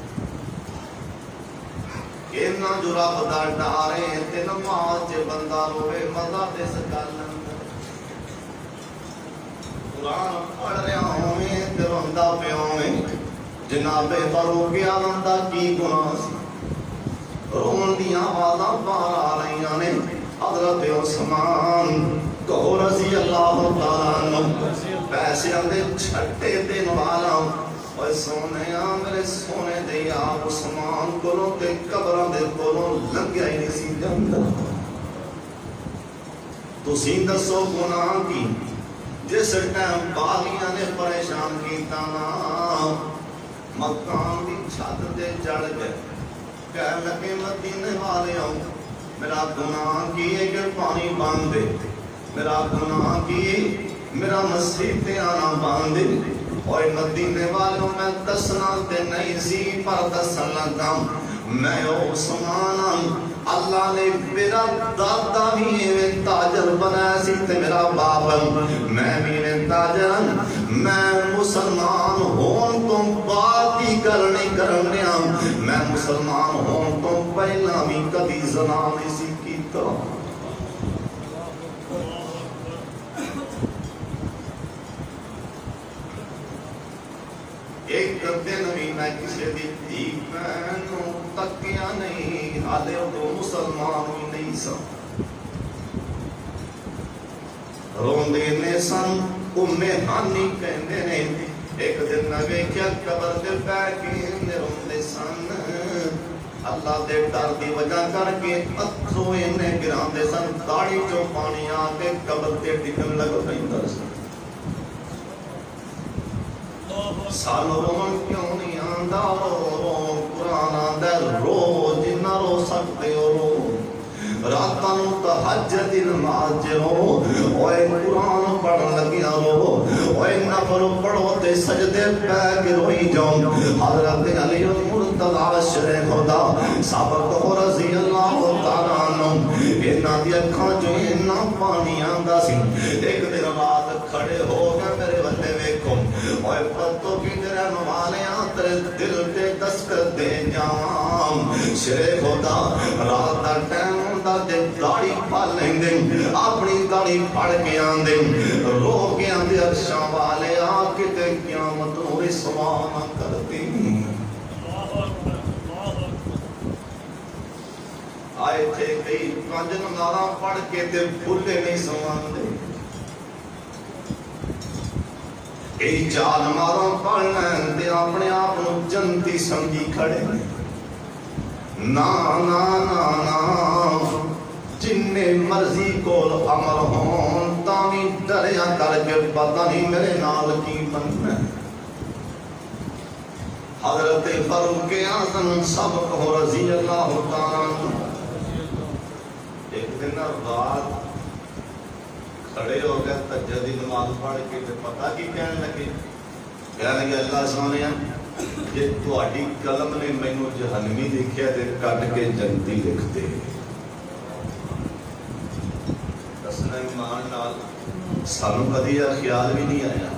اینا جو رب دا ڈارے تے نماز جے بندہ ہوئے مزہ دے سکال لندر قرآن پڑھ رہا ہوں تے روندا پیا ہوں جناب فاروق اعظم دا کی گناہ سی رون دیاں آوازاں باہر آ رہی نے حضرت عثمان کو رضی اللہ تعالیٰ عنہ پیسے دے چھٹے دن والا اور سونے میرے سونے دے آپ عثمان کو تے قبراں دے کولوں لنگیا ہی نہیں سی جاندا تسی دسو گناہ کی جس ٹائم باغیاں نے پریشان کیتا نا مکان دی چھت تے چڑھ گئے کہنے لگے مدینے والے آؤ میرا گناہ کی ہے کہ پانی باندھ دے میرا گناہ کی میرا مسجد تے آنا باندھ دے اور مدینے والوں میں دسنا تے نہیں سی پر دسن لگا میں عثمان اللہ نے میرا دادا بھی تاجر بنایا سی تے میرا باپ میں بھی تاجر میں مسلمان ہون تو بات ہی کرنے میں مسلمان ہون تو پہلا بھی کبھی زنا نہیں سی کیتا ایک دن بھی میں کسی دی تھی بہنوں تکیا نہیں حالے تو مسلمان بھی نہیں سا روندے نے سن ہانی کہندے نے ایک دن نوے کیا قبر دے بیٹھے روندے سن اللہ دے ڈر دی وجہ کر کے اتھرو انہیں گراندے سن داڑھی چوں پانی آ کے قبر تے ڈگن لگ پیندا سن سال رون کیوں نہیں آندا رو قرآن آندا رو جنہ رو سکتے ہو رو راتاں نوں تہجد دی نماز رو اوے قرآن پڑھن لگیا رو اوے نفل پڑھو تے سجدے پہ کے روئی جاؤ حضرت علی المرتضی شرح خدا سابق رضی اللہ تعالیٰ عنہ انہاں دی اکھاں چوں اتنا پانی آندا سی ایک دن رات کھڑے ہو گئے میرے بندے ویکھو اوے پتو کی تیرے موالیاں تیرے دل تے دستک دے جاواں شرح خدا رات دا ٹائم ہوندا تے داڑھی پھڑ لیندے اپنی داڑھی پھڑ کے آندے رو کے آندے عرشاں والے آ کے تے قیامت نوں رسوا نہ کرتی آئے تھے کئی پانچ نمازاں پڑھ کے تے بھولے نہیں سواندے کئی چار نمازاں پڑھ لیں تے اپنے آپ نوں جنتی سمجھی کھڑے نا نا نا نا جننے مرضی کول عمل ہون تاوی ڈریا کر کے پتہ نہیں میرے نال کی بننا حضرت فاروق اعظم سابق رضی اللہ تعالیٰ ایک دن رات کھڑے ہو گئے تہجد دی نماز پڑھ کے پتہ کی کہنے لگے اللہ سونے جے تہاڈی قلم نے مینوں جہنمی لکھیا تے کٹ کے جنتی لکھ دے دسنا ایمان نال سانوں کدی خیال بھی نہیں آیا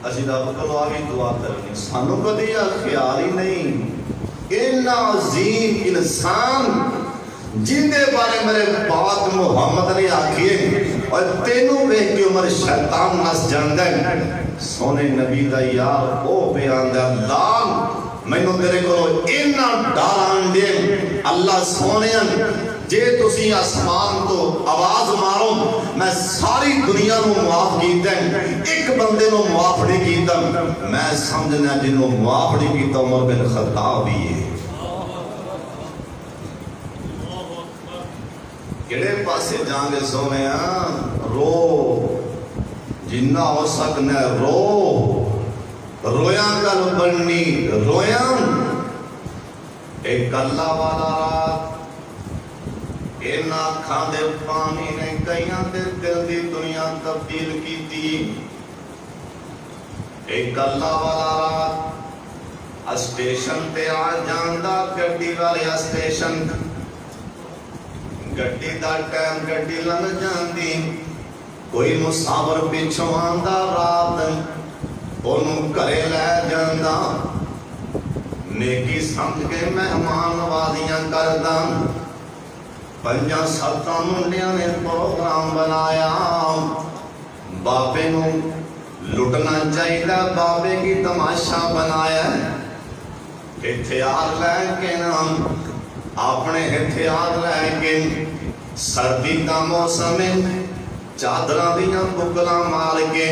اسی رب کولوں آ کے دعا کرنی سانوں کدی خیال ہی نہیں اتنا عظیم انسان جن دے بارے میرے پاک محمد نے آکھیے اور تینوں ویکھ کے عمر شیطان نس جاندا ہے سونے نبی دا یار او بیان دا اللہ مینوں تیرے کولوں اتنا ڈر آندے اللہ سونےاں جے تسی آسمان تو آواز مارو میں ساری دنیا نو معاف کیتا ایک بندے نو معاف نہیں کیتا میں سمجھنا جنوں معاف نہیں کیتا عمر بن خطاب بھی ہے کیڑے پاسے جان گے سونے رو جنہ ہو سکنا رو رویاں گل بننی رویاں ایک اللہ والا رات اینا کھاندے پانی نے کئیاں دے دل دی دنیا تبدیل کی تھی ایک اللہ والا رات اسٹیشن تے آ جاندہ گڈی والے اسٹیشن گڈی دا ٹائم گڈی لنگ جاندی کوئی مسافر پیچھوں آندا رات انہوں کرے لے جاندا نیکی سمجھ کے مہمان نوازیاں کردا پنجاں ستاں منڈیاں نے پروگرام بنایا بابے نو لٹنا چاہیے، بابے کی تماشا بنایا ہتھیار لے کے نام اپنے ہتھیار لے کے سردی کا موسم چادر دیا بکلا مار کے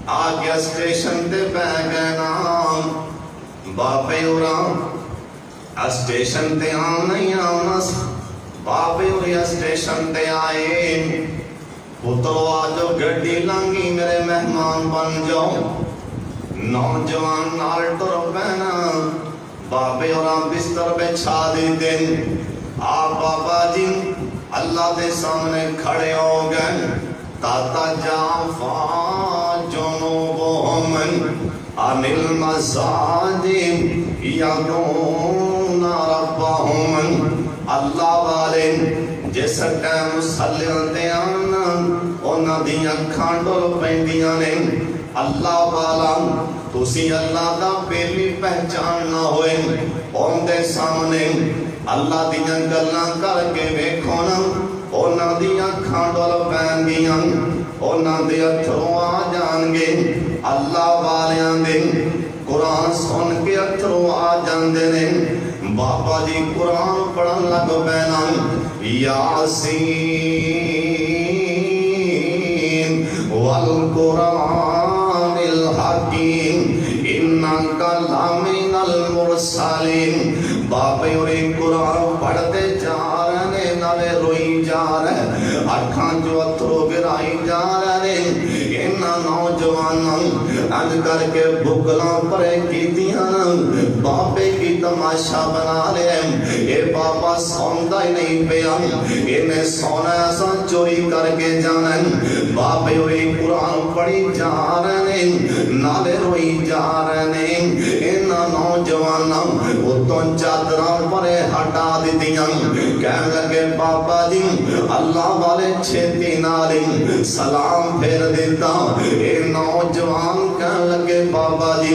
آ گیا اسٹیشن تے پہ گئے نام بابے اور اسٹیشن تے آنا ہی آنا بابے اور اسٹیشن تے آئے پترو آجو گڈی لنگی میرے مہمان بن جاؤ نوجوان نال ٹر پینا بابے اور بستر بچھا دیتے آپ بابا جی اللہ دے سامنے کھڑے ہو گئے تاتا جعفر جنوبهم عن المساجد یدعون ربهم اللہ والے جس ٹائم مسلیاں تے آنا انہاں دی اکھاں ڈول پیندیاں نے اللہ والا تسی اللہ دا پہلی پہچان نہ ہوئے ان دے سامنے اللہ دیاں گلاں کر کے ویکھو نا انہاں دی اکھاں ڈول پیندیاں انہاں دے اتھرو آ جان گے اللہ والیاں دے قرآن سن کے اتھرو آ جاندے نے بابا جی قرآن پڑھن لگ پینا یاسین والقرآن الحکیم انکا لمن المرسلین بابے اور قرآن پڑھتے جا رہے ہیں نوے روئی جا رہے ہیں اکھاں جو اترو گرائی جا رہے ہیں انہاں نوجوانوں اج کر کے بکلاں پرے کی دیاں بابے کی تماشا بنا لے اے بابا سوندا ہی نہیں پیا انہیں سونا ایسا چوری کر کے جانا بابے ہوئی قرآن پڑھی جا رہے ہیں نالے روئی جا رہے ہیں انہاں نوجوانوں اتوں چادراں پرے ہٹا دیتیاں کہنے لگے بابا جی اللہ والے چھتی نالی سلام پھیر دیتا اے نوجوان کہنے لگے بابا جی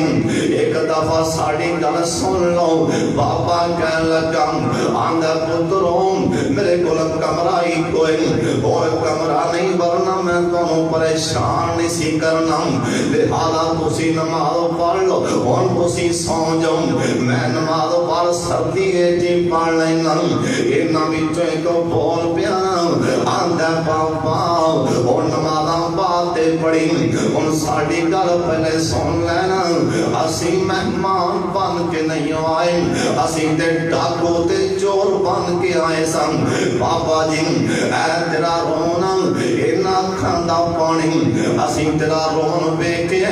ایک دفعہ ساڑی گل سن لو بابا کہنے لگا آندھا پتروں میرے کول کمرہ ہی کوئی اور کمرہ نہیں ورنہ میں تمہیں پریشان نہیں سی کرنا لہذا تسی نماز پڑھ لو اور تسی سو جاؤ میں نماز پڑھ سردی جی پڑھ لینا انہاں وچوں ایک بول پیا آندھا بابا اور نمازاں باتیں پڑھی ان ساڑی گل پہلے سن لینا اسی مہمان بن کے نہیں آئے اسی تے ڈاکو تے چور بن کے آئے سن بابا جی اے تیرا رونا اینا کھاندا پانی اسی تیرا رون بیکے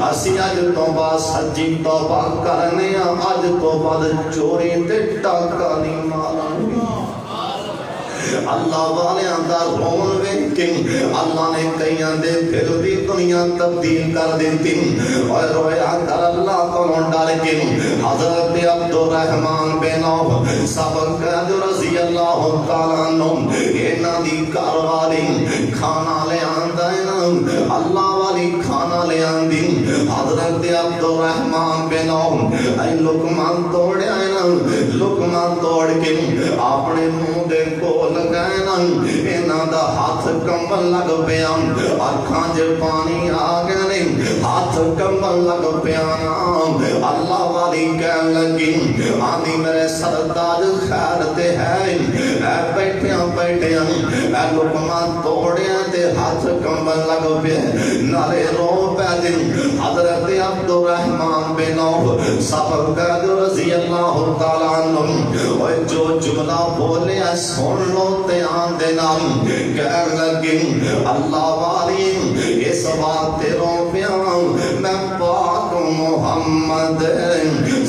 اسی اج تو بعد سچی توبہ کرنے اج تو بعد چوری تے ڈاکا نہیں مارن اللہ والے اندہ رون ویکیں اللہ نے کئیاں دے دل دی دنیا تبدیل کر دیتی اور رویا کر اللہ کو ڈال کے حضرت عبد الرحمن بن عوف سبق رضی اللہ تعالیٰ عنہ انہاں دی کاروالی کھانا لے آندا ہے اللہ والی کھانا لے آندی حضرت عبد الرحمن بن عوف اے لقمان توڑیا ہے لقمان توڑ کے اپنے منہ دے کول گئے انہاں دا ہاتھ کمبل لگ پیا اکھاں چ پانی آ گئے ہاتھ کمبل لگ پیا اللہ والی کہن لگی آندی میرے سردار خیر تے ہے اے بیٹھیاں بیٹھیاں اے لقمان توڑیا تے ہاتھ کمبل لگ پیا نارے رو پہ دن حضرت عبد الرحمن بن عوف صاحب رضی اللہ تعالیٰ عنہ اور جو جملہ بولے سن لو تے آندے نام کہن لگی اللہ والی اس بات تیروں پیاں میں پاک محمد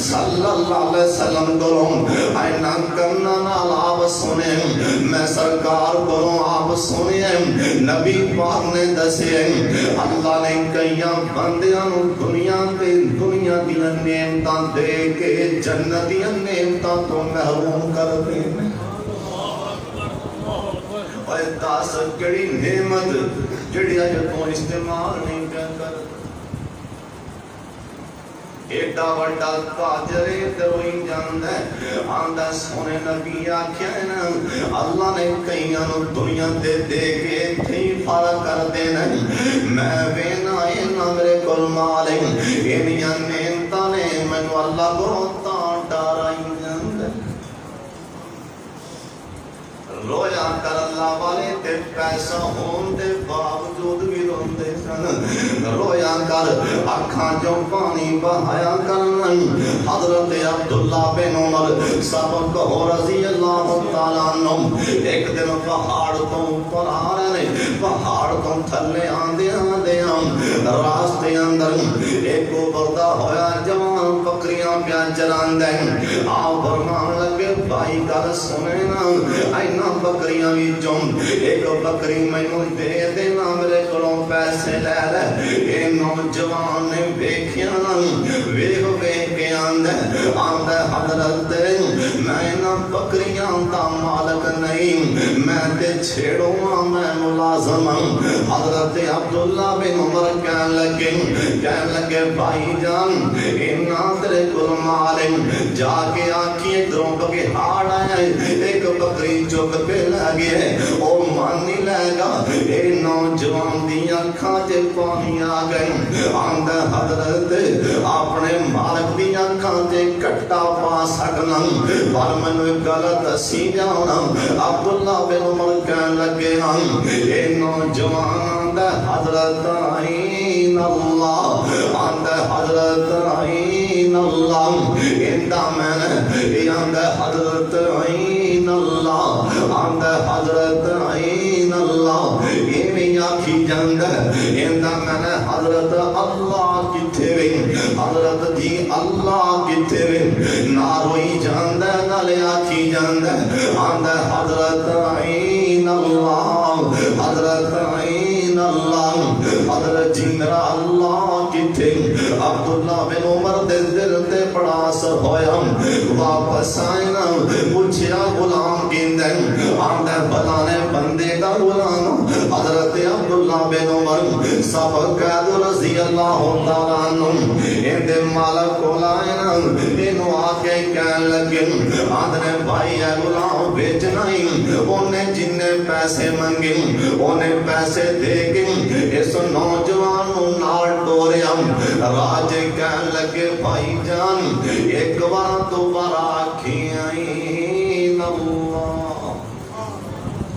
صلی اللہ علیہ وسلم کروں اینا کرنا نال آپ سنیں میں سرکار کروں آپ سنیں نبی پاک نے دسے اللہ نے کئیاں بندیاں دنیا دیا نعمتاں دے کے جنتیاں نعمتاں تو محروم کر دیں اور دس کڑی نعمت جڑی اج تو استعمال نہیں کر ایڈا وڈا تاجر روئی جاندا آندا سونے نبی آکھیا نا اللہ نے کئیاں نو دنیا تے دے کے ایتھے ہی فارغ کر دینا میں وینا اینا میرے کول مال اینیاں نعمتاں نے مینوں اللہ کو تاں ڈرائی جاندا رویا کر اللہ والے تے پیسہ ہون دے باوجود بھی روندے سن رویا کر اکھاں جو پانی بہایا کرن حضرت عبداللہ بن عمر سب کو رضی اللہ تعالیٰ عنہ ایک دن پہاڑ تو اوپر آ رہے پہاڑ تو تھلے آندے راستے اندر ایک بردہ ہویا جوان بکریاں پیا چراندے آ فرمان لگے بھائی گل سنے نا اینا بکریاں وچوں ایک بکری مینوں دے دینا میرے کولوں پیسے لے لے اے نوجوان نے ویکھیا ویکھ ویکھ کے آندا حضرت میں نہ بکریاں دا مالک نہیں میں تے چھیڑوں میں ملازم حضرت عبداللہ بن عمر کہنے لگے بھائی جان اینا تیرے کول مال جا کے آکھی ادھروں بگہاڑ آیا ایک بکری چک پہ لگے او مانی لے گا اے نوجوان دی اکھاں تے پانی آ گئے آندا حضرت اپنے مالک دی اکھاں تے کٹا پا سکنا پر مینوں گل دسی جانا عبداللہ بن عمر کہنے لگے اے نوجوان آندا حضرت عین اللہ آندا حضرت عین اللہ ایندا میں آندا حضرت عین اللہ آندا حضرت عین اللہ ایویں آکھی جاندا ایندا میں حضرت اللہ کتے وے حضرت جی اللہ کتے وے نہ روئی جاندا نالے آکھی جاندا آندا حضرت عین اللہ حضرت عین اللہ حضرت جی میرا اللہ کتے عبداللہ بن عمر دے دل تے بڑا اثر ہویا واپس آئے نا پوچھیا غلام کیندے آندا بلانے بندے دا غلام حضرت عبداللہ بن عمر سب قید رضی اللہ تعالیٰ عنہ اندے مالک کو لائے نا انہوں آکے کہنے لگے آندھنے بھائی اے غلام بیچنا ہی انہیں جننے پیسے منگے انہیں پیسے دے گے اس نوجوان نال ڈوریا راج کہنے لگے بھائی جان ایک بار دوبارہ آکھی آئین اللہ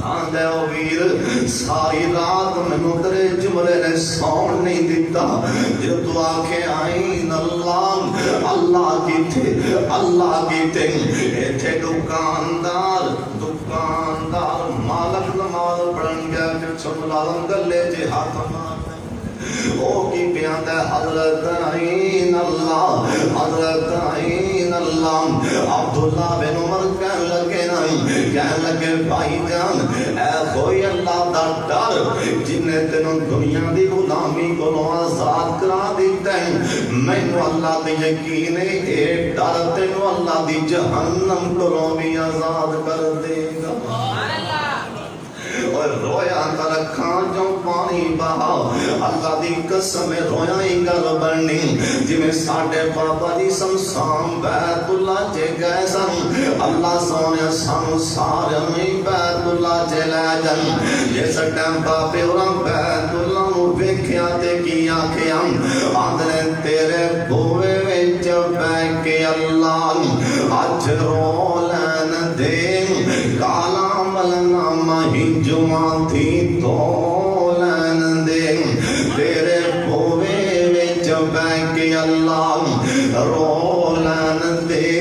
آندے او ویر ساری رات منو تیرے جملے نے سون نہیں دیتا جو تو آکھے آئین اللہ اللہ کیتے ایتھے دکاندار مالک نماز پڑھن گیا پھر چھن لازم گلے جے ہاتھ مار او کی بیان ہے حضرت عین اللہ حضرت عین اللہ عبداللہ بن عمر کہنے لگے بھائی جان اے کوئی اللہ دا ڈر جن نے تینوں دنیا دی غلامی کو آزاد کرا دیتا ہے مینوں اللہ دی یقین ہے اے ڈر تینوں اللہ دی جہنم کو بھی آزاد کر دے گا اور رویا کر کھاں جو پانی بہا اللہ دی قسم رویا ہی گل بننی جی میں ساڑھے بابا جی سمسام بیت اللہ جے گئے سن اللہ سونے سانو سارے میں بیت اللہ جے لے جن جیسا ٹیم باپے اور بیت اللہ نو بیکھیا تے کیا کیا آدھنے تیرے بوے ویچ بیکے اللہ آج رو لین دے کالا ملنا مہی جمعہ تھی تو لین دے تیرے بوے ویچ بیکے اللہ رو لین دے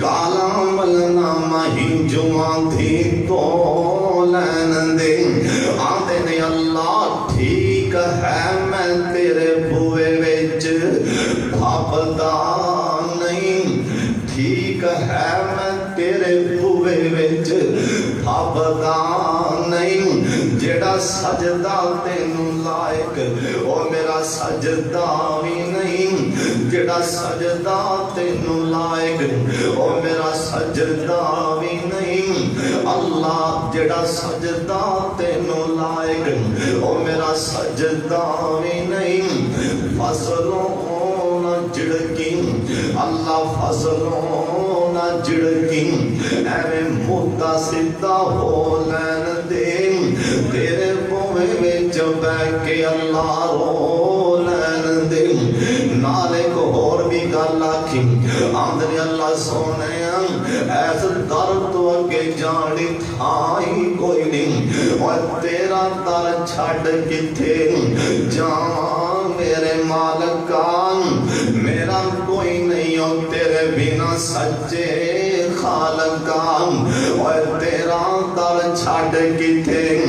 کالا ملنا مہی جمعہ تھی تو لین دے آتے نے اللہ ٹھیک ہے میں تیرے بوے ویچ بھاپتا نہیں ٹھیک ہے میں تیرے بوے ویچ بھاپتا نہیں جیڑا سجدہ تینوں لائق او میرا سجدہ بھی نہیں جیڑا سجدہ تینوں لائق او میرا سجدہ بھی نہیں اللہ جیڑا سجدہ تینوں لائق او میرا سجدہ بھی نہیں فضلوں جڑکی نہ جڑکی ایویں موتا سیدھا ہو لین دے تیرے بوے وچ بیٹھ کے اللہ رو لین دے نال ایک اور بھی گل آکھی آندری اللہ سونے ایس در تو اگے جانی تھائی کوئی نہیں اور تیرا در چھڑ کتھے جاواں میرے مالکان میرا کوئی نہیں ہو تیرے بنا سچے خالقان اور تیرا در چھڑ کتھے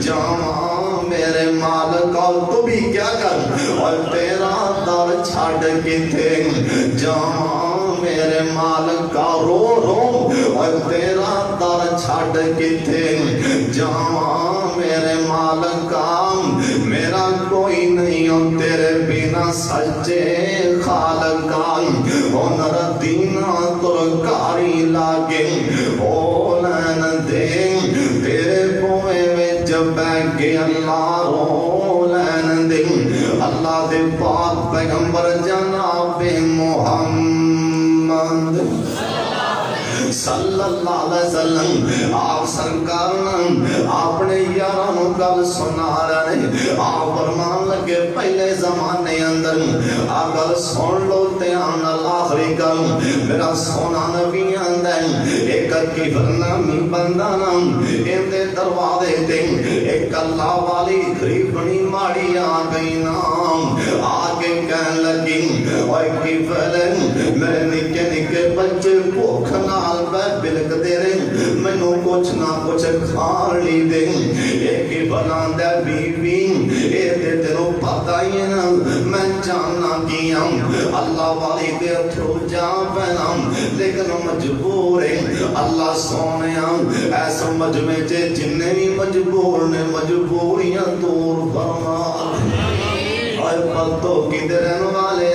جاواں میرے مالکا تو بھی کیا کر اور تیرا در چھڑ کتھے جاواں میرے مالکا رو رو اور تیرا در چھڑ کتھے جاواں میرے مالکا میرا کوئی نہیں ہو تیرے بنا سچے خالقان ہنر دینا ترکاری لاگے او لین دے تیرے بوئے وچ بیٹھ کے اللہ رو لین دے اللہ دے پاک پیغمبر جناب محمد صلی اللہ علیہ وسلم آپ سرکار اپنے یارانوں گل سنا رہے آپ فرمان لگے پہلے زمانے اندر اگر سن لو تیان آخری گل میرا سونا نبی اندر ایک کی فرنامی بندہ نام اندے دروازے دیں ایک اللہ والی غریبنی ماڑی آ گئی نام آگے کہن لگی اور کی فلن میرے نکے نکے بچے بھوک نال بلک دے رہے مینوں کچھ نہ کچھ کھان لی دے ایک ہی بلان دے بی بی اے دے تینوں پتہ ہی نا میں جاننا کیا اللہ والی دے تھرو جان پہنا لیکن مجبور ہے اللہ سونے ایسا مجمع چے جننے بھی مجبور نے مجبوریاں دور فرما اور پتوں کی درن والے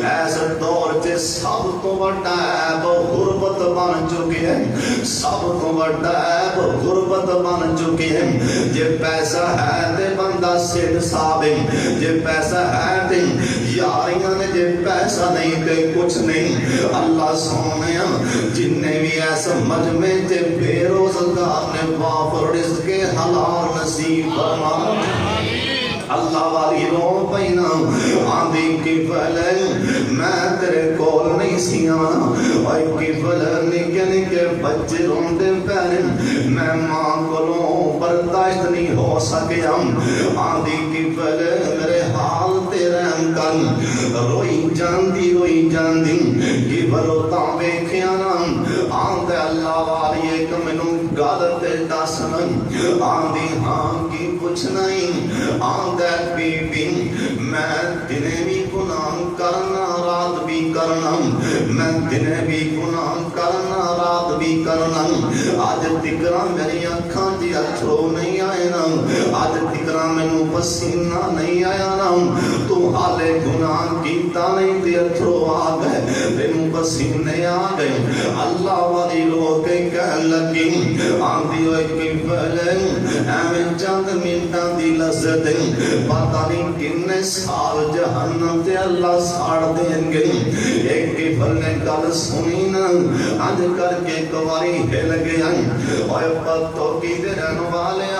ایسا دور چے سب تو بڑا عیب غربت بن چکی ہے سب تو بڑا عیب غربت بن چکی ہے جے پیسہ ہے تے بندہ سید صاحب جے پیسہ ہے تے یاریاں نے جے پیسہ نہیں تے کچھ نہیں اللہ سونے جننے بھی ایسا مجمع تے بے روزگار نے وافر رزق حلال نصیب فرما اللہ والی رو پینا آندھی کی فلن میں تیرے کول نہیں سیاں اور کی فلن نکے نکے بچے روندے پیرن میں ماں کولوں برداشت نہیں ہو سکیا آندھی کی فلن میرے حال تیرے انکن روئی جاندی کی بلو تاوے کھیانا آندھے اللہ والی ایک منوں گالتے داسنن آندھی ہاں کی کچھ نہیں آندھے بی بی میں دنے بھی گناہ کرنا رات بھی کرنا میں دنے بھی گناہ کرنا رات بھی کرنا آج تکرا میری اکھاں جی اتھرو نہیں آئے نا آج تکرا میں پسینہ نہیں آیا نا تو حالے گناہ کیتا نہیں تے اتھرو آ گئے میں پسینے آ گئے اللہ والی لوگ کہہ لگی آندھی ہوئے کی پہلے ایویں چند منٹاں دی لذت پتہ نہیں کنے سال جہنم تے اللہ ساڑ دیں گے ایک کی پھل نے گل سنی نا اج کر کے کواری ہل گیا اور پتوں کی درن والے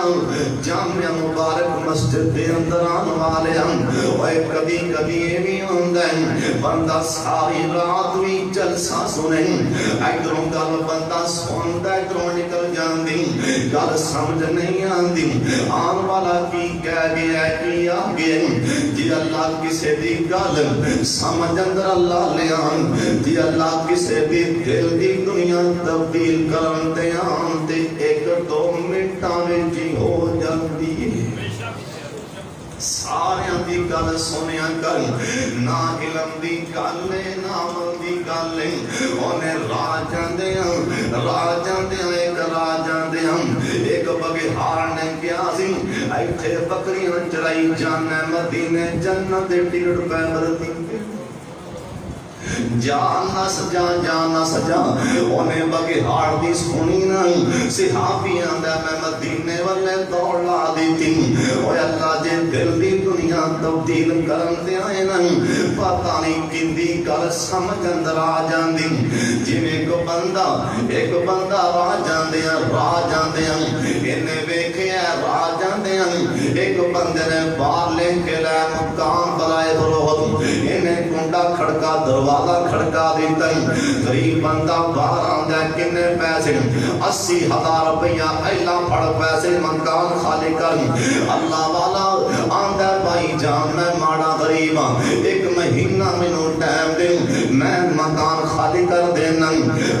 جامعہ مبارک مسجد دے اندر آن والے اور کبھی کبھی یہ بھی ہوندہ ہے بندہ ساری رات بھی جلسہ سنیں ایدروں گل بندہ سوندہ ایدروں نکل جاندی گل سمجھ نہیں آندی آن والا کی کہہ گیا کی آگے جی اللہ کسے دی گل سمجھ اندر اللہ لے آن جی اللہ کسے دی دل دی دنیا تبدیل کرتے آنتے ایک دو منٹاں میں جی ہو جاندی سارے دی گل سنیا کر نہ علم دی گل نہ عمل دی گل انہیں راہ جاندے ایک راہ جاندے ایک بگہار نے کیا سی ایتھے بکریاں چرائی جانا مدینے جنت ٹکٹ پہ مرتی جانا سجا انہیں بگہار دی سنی نا صحابی آندہ میں مدینے والے دوڑ لا دیتی اوہ اللہ جے دل دی دنیا تبدیل کرن تے آئے نا پتہ نہیں کندی گل سمجھ اندر آ جاندی جویں ایک بندہ راہ جاندیاں انہیں ویکھیا راہ جاندیاں ایک بندے نے باہر لے کے لے مقام بلائے بروہت انہیں کنڈا کھڑکا دروازہ کھڑکا دیتا غریب بندہ باہر آندہ کنے پیسے 80,000 روپیہ ایلا پڑ پیسے مکان خالی کر اللہ والا آندہ بھائی جان میں ماڑا غریب ایک مہینہ منو ٹائم دے میں مکان خالی کر دینا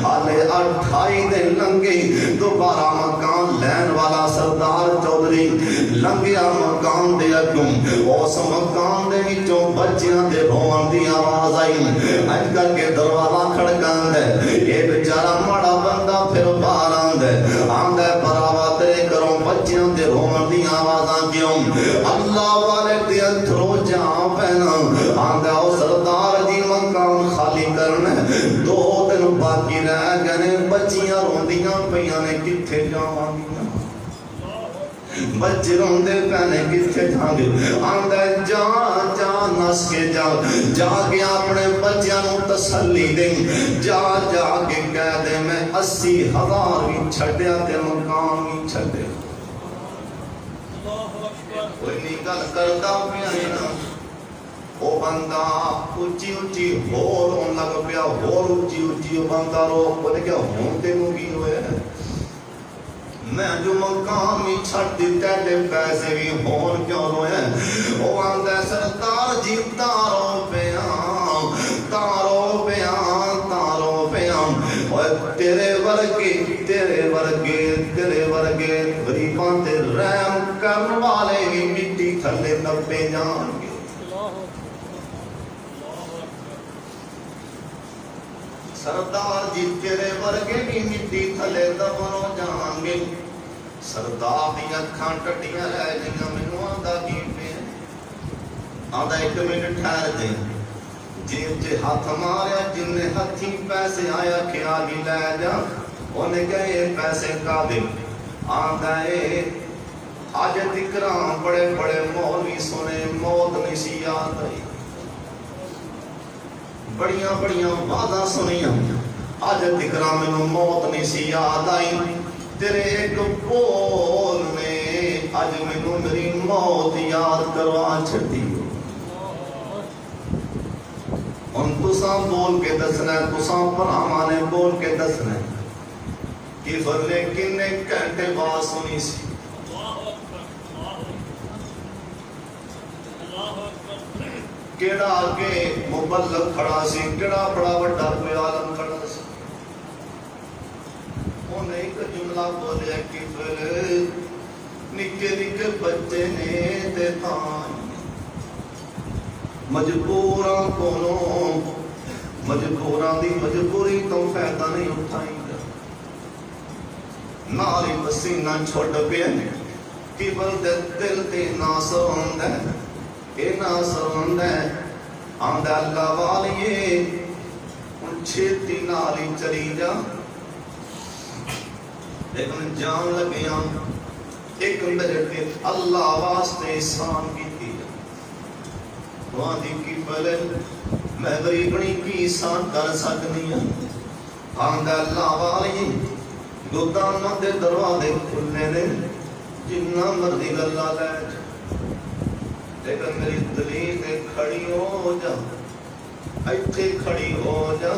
حالے 28 دن لنگے دوبارہ مکان لین والا سردار چودھری لنگیا مکان دے اگوں اس مکان دے وچوں بچیاں دے روان دی آواز آئی اج کر کے دروازہ کھڑکان دے یہ بیچارہ ماڑا بندہ پھر باہر آندے براوا تیرے کروں بچیاں دے روان دی آوازاں کیوں اللہ والے دے اتھرو جہاں پہنا آندے او سردار دی مکان خالی کرنے 2 دن باقی رہ گئے بچیاں روندیاں پیاں نے کتھے جاواں بچے روندے پہنے کتھے جاؤں گے آندے جا نس کے جا کے اپنے بچیاں نو تسلی دیں جا کے کہہ دے میں 80,000 بھی چھڑیا تے مکان بھی چھڑیا کوئی نہیں گل کرتا پیا نا او بندہ اچھی ہون لگ پیا اچھی بندہ رو پتہ کیا ہون تے نو کی ہوئے میں جو مقام ہی چھڑ دیتے لے پیسے بھی ہون کیوں روئے او آندے سردار جی تاروں پیاں تیرے ورگے غریبان تے رحم کرن والے بھی مٹی تھلے دبے جان گے سردار جی تیرے ورگے بھی مٹی تھلے دبنوں جان گے سردار دی اکھاں ٹٹیاں رہ گئیاں مینوں آندا کی پے آندا 1 منٹ ٹھہر دے جیب چ ہاتھ ماریا جن نے ہتھی پیسے آیا خیال ہی لے جا انہیں کہے پیسے کا دے آندا اے آج تکراں بڑے مولوی سنے موت نہیں سی یاد آئی بڑیاں وعدہ سنیاں آج تکراں مینوں موت نہیں سی یاد آئی تیرے ایک بول نے آج مینوں میری موت یاد کروا چھڈی ہن تساں بول کے دسنا تساں بھراواں نے بول کے دسنا کہ فرلے کنے گھنٹے بعد سنی سی کیڑا آگے مبلغ کھڑا سی کیڑا بڑا بڑا کوئی عالم کھڑا سی انہیں ایک جملہ بولیا کہ پھر نکے بچے نے دیتان مجبوراں دی مجبوری تو فائدہ نہیں اٹھائیں گا ناری پسینہ چھوڑ پیا کہ بلدے دل تے ناصر ہوندے اے ناصر ہوندے آندے اللہ والیے ان چھیتی نالی چلی جا لیکن جان لگیاں ایک میرے تے اللہ واسطے احسان کیتی وہاں دی کی پہلے میں غریبنی کی احسان کر سکنی ہوں آندے اللہ والیے گوداماں دے دروازے کھلنے نے جنہ مرضی اللہ لے جا لیکن میری دلیل تے کھڑی ہو جا ایتھے کھڑی ہو جا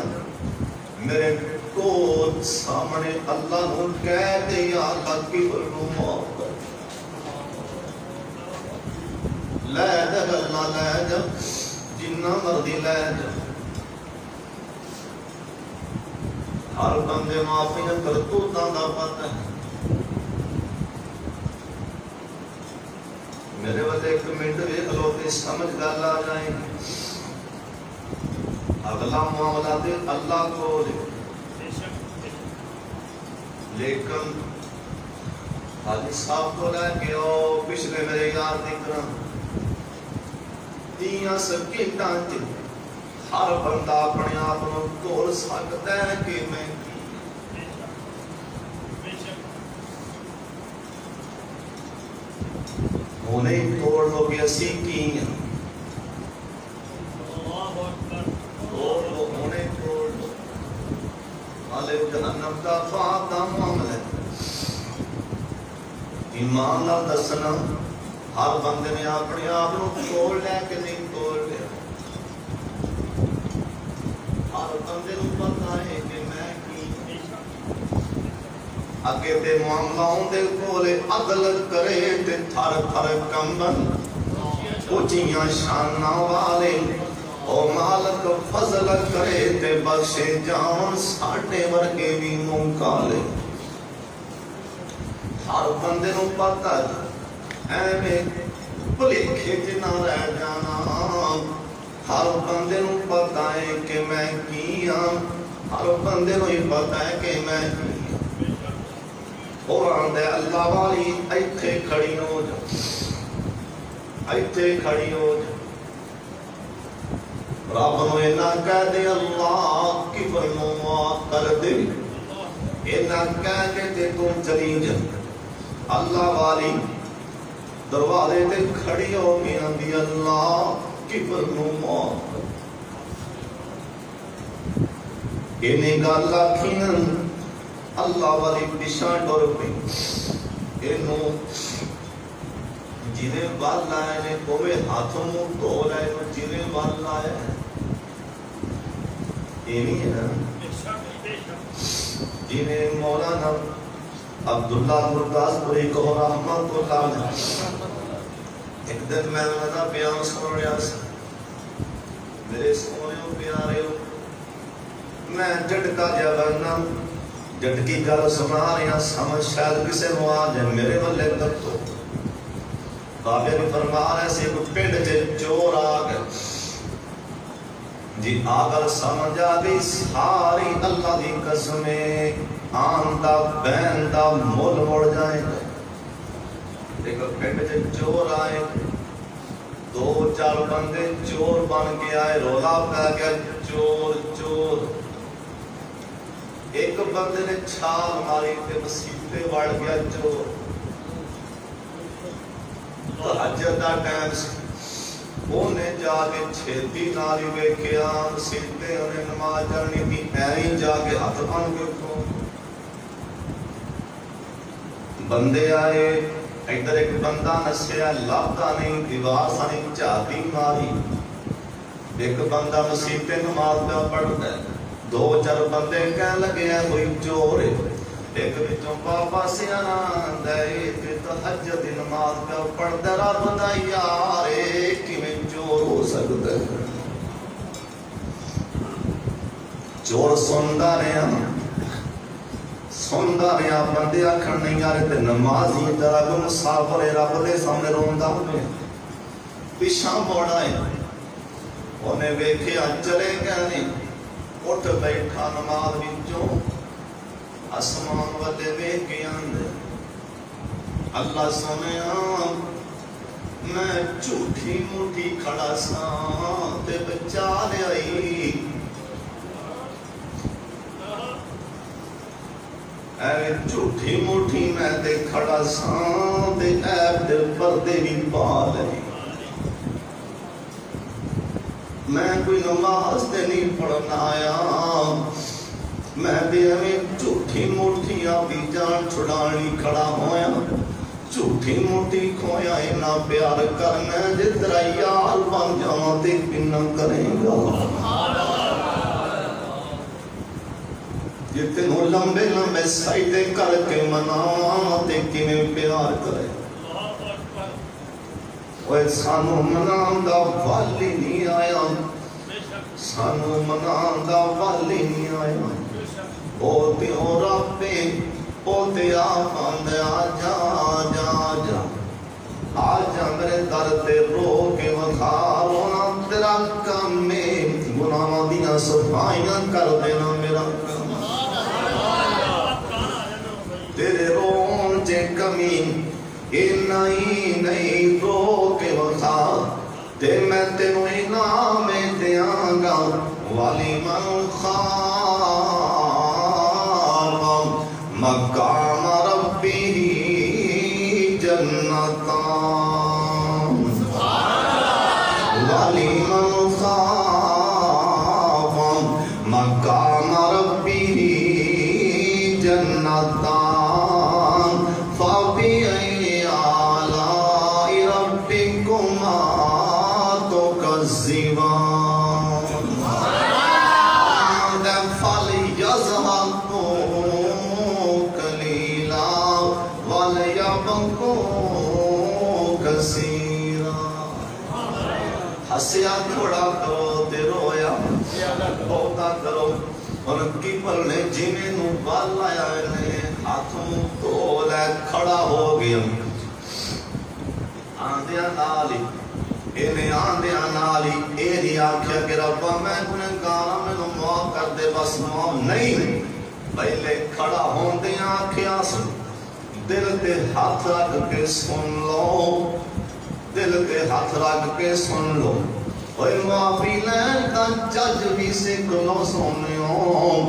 میرے کو سامنے اللہ نو کہہ دے یا اللہ کی بلو معاف کر لے جا اللہ لے جا جنہ مرضی لے جا ہر بندے معافی نہ کرتوتاں دا پتہ ہے میرے وجہ 1 منٹ ویکھ لو تے سمجھ گل آ جائے اگلا معاملہ تے اللہ کو لیکن حاجی صاحب کو لے کے آؤ پچھلے میرے یار دکھنا دیاں سکیٹاں تے ہر بندہ اپنے آپ کو توڑ سکتا ہے کہ میں انہیں توڑ لو گے اسی کی ہیں جنت دا خواب دا معاملہ ہے۔ ایمان نال دسنا ہر بندے نے اپنے آپ کو توڑ لیا کہ نہیں توڑ لیا؟ ہر بندے کو پتا ہے کہ میں کی اگے تے معاملوں دے کولے عدل کرے تے تھر تھر کمبن اونچیاں شاناں والے او مالک فضل کرے تے بخشے جان ساڈے ورگے بھی منہ کالے۔ ہر بندے کو پتا ہے ایویں بھلیکھے چ نہ رہ جانا۔ ہر بندے کو پتا ہے کہ میں کی ہاں، ہر بندے کو ہی پتا ہے کہ میں کی ہاں۔ قرآن دے اللہ والی ایتھے کھڑی ہو جا، ایتھے کھڑی ہو جا۔ رب نو اینا کہہ دے اللہ کفر نو معاف کر دے، اینا کہہ دے تے تم چلی جا۔ اللہ والی دروازے تے کھڑی ہو کے آندی اللہ کفر نو معاف کر۔ انہیں گل آکھی نا اللہ والی پیچھے ٹر پئی، اینوں جنہیں وال لائے نے کوے ہاتھ منہ دھو لائے نو جنہیں وال لائے ایویں ہے نا۔ جنہیں مولانا عبداللہ گرداسپوری کو رحمت اللہ علیہ ایک دن میں انہوں نے بیان سن رہا سا، میرے سونے ہو پیارے ہو، میں جھٹکا جا بننا جھٹکی گل سنا رہا سمجھ شاید کسے نو آ جائے میرے والے تک تو بابے نے فرما رہے سے کوئی پنڈ چ چور آ گئے جی آگر سمجھ آ گئی ساری اللہ دی قسمیں آن دا بین دا مول مڑ جائے گا۔ ایک پنڈ چ چور آئے، دو چار بندے چور بن کے آئے، رولا پہ گیا چور چور۔ ایک بندے نے چھال ماری تے مسیتے وڑ گیا چور۔ تہجد دا ٹائم سی، انہیں جا کے چھیتی نالی ویکھیا مسیتے انہیں نماز پڑھنی تھی، ایویں جا کے ہاتھ بن کے اٹھو۔ بندے آئے، ادھر ایک بندہ نسیا لبدا نہیں، دیوار سانی جھاتی ماری۔ ایک بندہ مسیتے نماز پہ پڑھتا ہے، دو چار بندے کہنے لگے ہیں کوئی چور ہے۔ ایک وچوں بابا سیانا آندا ہے تے تہجد دی نماز پہ پڑھدا رب دا یار اے کیویں چور ہو سکدا ہے؟ چور سندا رہیا بندے آکھن نہیں یار تے نمازی طرح کو مسافر رب دے سامنے روندا ہوے پیچھے موڑا ہے۔ انہیں ویکھیا چلے گئے، اٹھ بیٹھا نماز وچوں آسمان والے ویکھ کے آندے اللہ سونیا میں جھوٹھی موٹھی کھڑا ساں تے بچا لیائی، اے جھوٹھی موٹھی میں تے کھڑا ساں تے عیب دے پردے بھی پا لئی۔ میں کوئی نماز تے نہیں پڑھنا آیا، میں تے ہمیں جھوٹھی موٹھیاں بھی جان چھڑانی کھڑا ہویا۔ جھوٹھی موٹھی کھویا اینا پیار کرنا جترا یار بن جاواں تے کنا کرے گا۔ جتنوں لمبے لمبے سائدے کر کے مناواں تے کنے پیار کرے۔ اوے سانو منان دا والی نہیں آیا، سانو منان دا والی نہیں آیا۔ بولتے ہو رب پہ بولتے آفاند آجا آجا آجا آجا میرے در تے رو کے وکھا رونا تیرا کام میں گناہ دیاں صفائیاں کر دینا میرا کام تیرے رون چے کمی نہیں رو کے وکھا تے میں تینوں انعام دیاں گا والی من خواہ مقام ربی جنتان والی من خاف مقام ربی والزوان فليضحكوا قليلا وليبكوا كثيرا. ہسیا تھوڑا کرو تے رویا بہتا کرو. اور کیپر نے جینے نو بال لایا نے ہاتھوں تو لے کھڑا ہو گیا. آندیاں نالی انہیں آندیاں نالی ایدی آکھیا کہ ربا میں گنہگار میں نو معاف کر دے. بس معاف نہیں پہلے کھڑا ہون دیاں آکھیا سن دل تے ہاتھ رکھ کے سن لو. دل تے ہاتھ رکھ کے سن لو. اور معافی لین دا جج بھی سکھ لو سونیوں.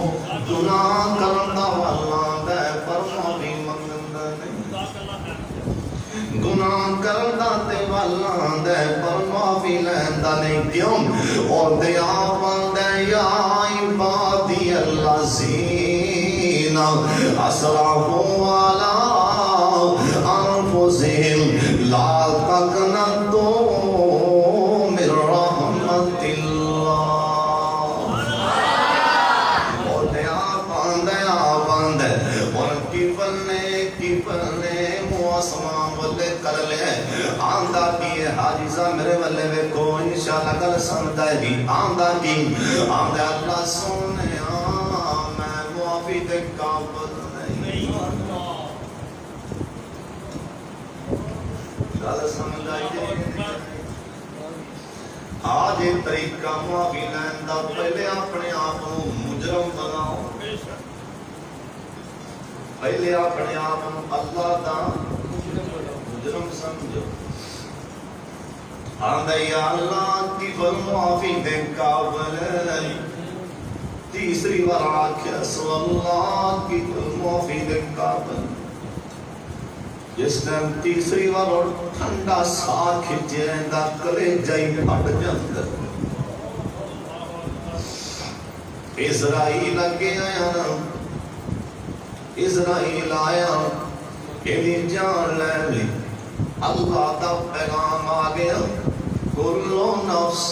گناہ کرنا والا دے پر معافی منگندا نہیں. گناہ کرنا تے والا دے پر معافی لین دا نہیں. کیوں؟ اور دیا بندے یا عبادی الذین اسرفوا علی انفسہم لا تقنطوا من رحمت اللہ. اور دیا بندے اور کی بلنے موسمان والے کر لے. آندہ کی حاجی صاحب میرے والے ویکھو انشاءاللہ کل سمجھا ہے. آندہ کی آندہ اللہ سونے میں معافی دے قابل نہیں. گل سمجھ آئی جائے. آج ایک طریقہ معافی لین دا پہلے اپنے آپ کو مجرم بناؤ. پہلے اپنے آپ کو اللہ دا مجرم سمجھو. آندہ یا اللہ کی بل معافی دے قابل. تیسری بار آکھیا سو اللہ کی بل معافی دے قابل. جس ٹائم تیسری بار اور ٹھنڈا سا کھچے دا کلیجہ ہی پھٹ جاتا. اسرائیل کے آیا نا اسرائیل آیا ایدی جان لے لی. اللہ دا پیغام آ گیا کل نفس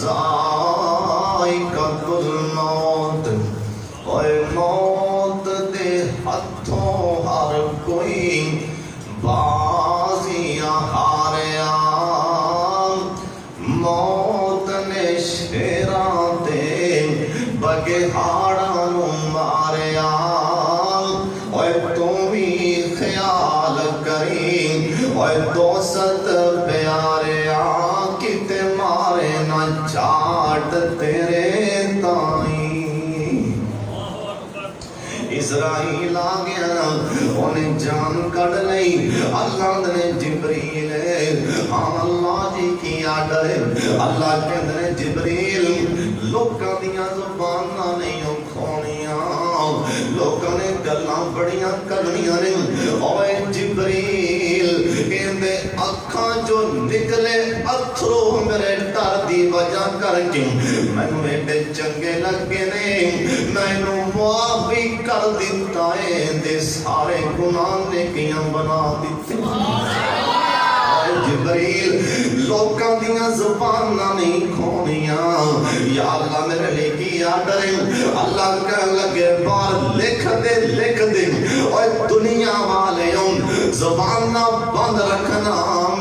ذائقۃ الموت. اور موت دے ہتھوں ہر کوئی بازیاں ہاریا. موت نے شیراں تے بگہاڑاں نو ماریا. اور تو بھی خیال کری اور دوست پیاریا کتے مارے نہ چاٹ تیرے تائیں. اسرائیل آ گیا انہیں جان کڑ لئی. اللہ نے جبریل ہاں اللہ جی کی آڈر. اللہ کہندے نے جبریل لوکاں دیاں زباناں نہیں کھونیاں. لوکاں نے گلاں بڑیاں کرنیاں نے. اوے جبریل کہندے اکھاں جو نکلے اتھرو میرے ڈر دی وجہ کر کے مینوں ایڈے چنگے لگے نے. مینوں معافی کر دیتا ہے دے سارے گناہ نیکیاں بنا دیتے. جبریل لوکاں دیاں زباناں نہیں کھونیاں. یا اللہ میرے لئے کی آڈر. اللہ کہنے لگے بار لکھ دے. اور دنیا والے زباناں بند رکھنا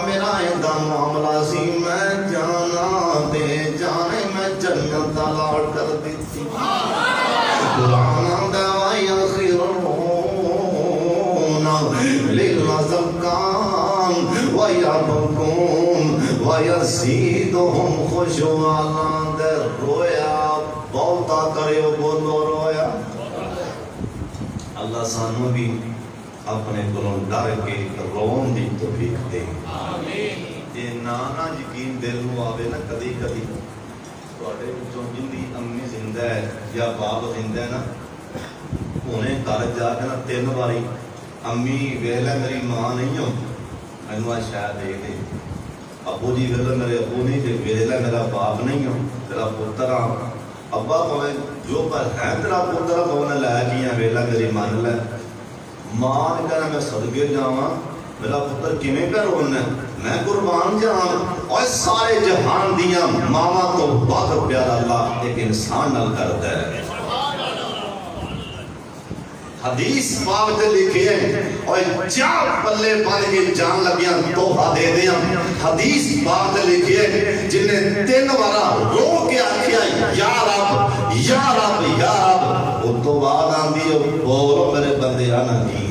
میرا ایندہ معاملہ سی. میں جانا دے جانے میں جنت لاڑ کر دیتی. قرآن دوائی خیرون للذکان ویبکون ویزیدہم خشوعاً. دے رویا بہتا کرے بولو رویا. اللہ سانو بھی اپنے کلوں ڈر کے رون دی توفیق دے. یہ نانا یقین دل نو آوے نا کدی کدی تواڈے وچوں جندی امی زندہ ہے یا باپ زندہ ہے نا انہیں گھر جا کے نا 3 باری امی ویلے میری ماں نہیں ہو مینوں شاید دے دے. ابو جی ویلے میرے ابو نہیں تے ویلے میرا باپ نہیں ہو تیرا پتر آ. ابا پویں جو پر ہے تیرا پتر پویں لے گیا ویلا میری من لے. ماں نے کہنا میں صدقے جاواں میرا پتر کیویں پہ رونا ہے. میں قربان جان اور سارے جہان دیاں ماما تو بہت پیارا اللہ ایک انسان نال کرتا ہے حدیث پاک تے لکھی ہے اور جان پلے پان کے جان لگیاں تحفہ دے دیاں حدیث پاک تے لکھی ہے جن نے 3 بارا رو کے آکھیا یا رب یا رب یا رب وہ تو بعد آندی ہے بولو میرے بندے آنا کی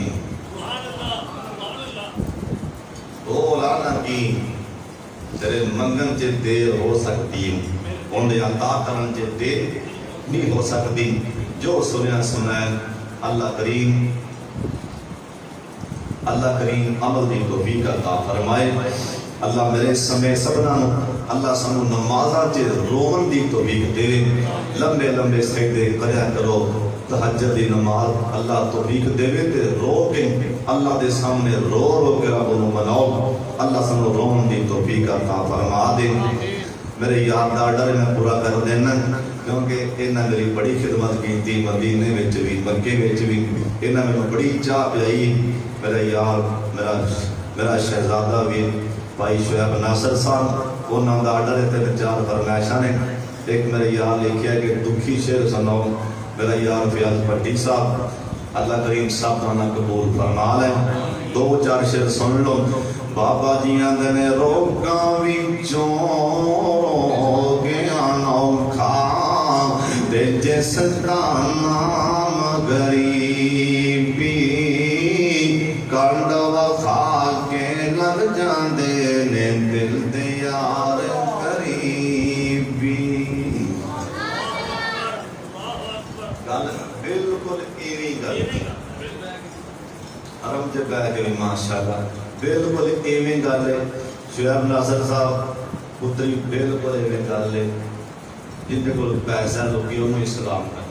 بول آنا کی تیرے منگن چے دیر ہو سکتی انہیں عطا کرن چے دیر نہیں ہو سکتی جو سنیا سنائے اللہ کریم عمل دی توفیق عطا فرمائے اللہ میرے سمے سبنا اللہ سنو نمازاں چے رون دی توفیق دے لمبے لمبے سجدے کریا کرو تہجد دی نماز اللہ توفیق دے تے رو کے اللہ دے سامنے رو رو کے رب نو مناؤ اللہ سنو رون دی توفیق عطا فرما دے میرے یاد دا ڈر میں پورا کر دینا کیونکہ انہاں میری بڑی خدمت کی تھی مدینے وچ بھی مکے وچ بھی انہاں میں بڑی چاہ پیائی میرا یار میرا شہزادہ بھی بھائی شعیب ناصر صاحب انہاں دا آرڈر ہے 3-4 فرمائشاں نے ایک میرے یار لکھیا ہے کہ دکھی شعر سناؤ میرا یار فیاض بھٹی صاحب اللہ کریم صاحب تانا قبول فرما لے 2-4 شعر سن لو بابا جیاں دنے روکاں وچوں گیا نوکھا تے جس دا نام غریبی کنڈ وفا کے لگ جاندے نے دل دے یار غریبی گل بالکل ایویں گل حرم جگہ ہے کہ ماشاءاللہ بالکل ایویں گل ہے شعیب ناصر صاحب پتری بالکل ایویں گل ہے جن کے کول پیسہ لوگی انہوں اسلام کر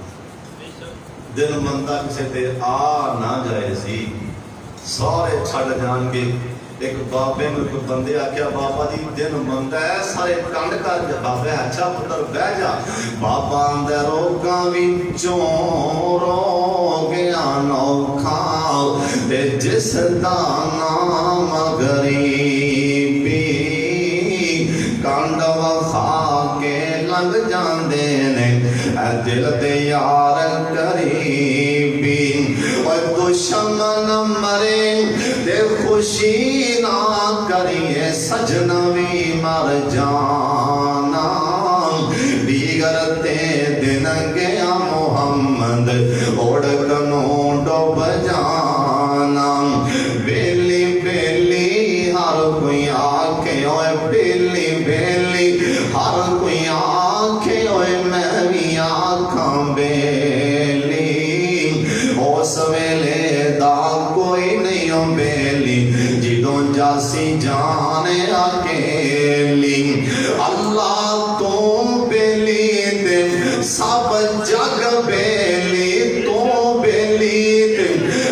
دن مندہ کسے تے آ نہ جائے سی سارے چھڑ جان کے ایک بابے میں کوئی بندے آکیا بابا دی دن مندہ ہے سارے کنڈ کر جا بابے اچھا پتر بہ جا بابا اندے روکاں وچوں رو گیا نوکھا تے جس دا نام غریبی کنڈ وفا کے لگ جاندے نے اے دل دے یار قریبی اور دشمن مرے تے خوشی نہ کریے سجنوی مر جانا دیگر تے دن گیا محمد اوڑ کنوں ڈوب جانا بیلی بیلی ہر کوئی آکھے اوے بیلی بیلی ہر کوئی آکھے اوے میں بھی آکھاں بیلی اس ویلے دا کوئی نہیں ہو بیلی جدوں جاسی جانے اکیلی اللہ تو بیلی تے سب جگ بیلی تو بیلی تے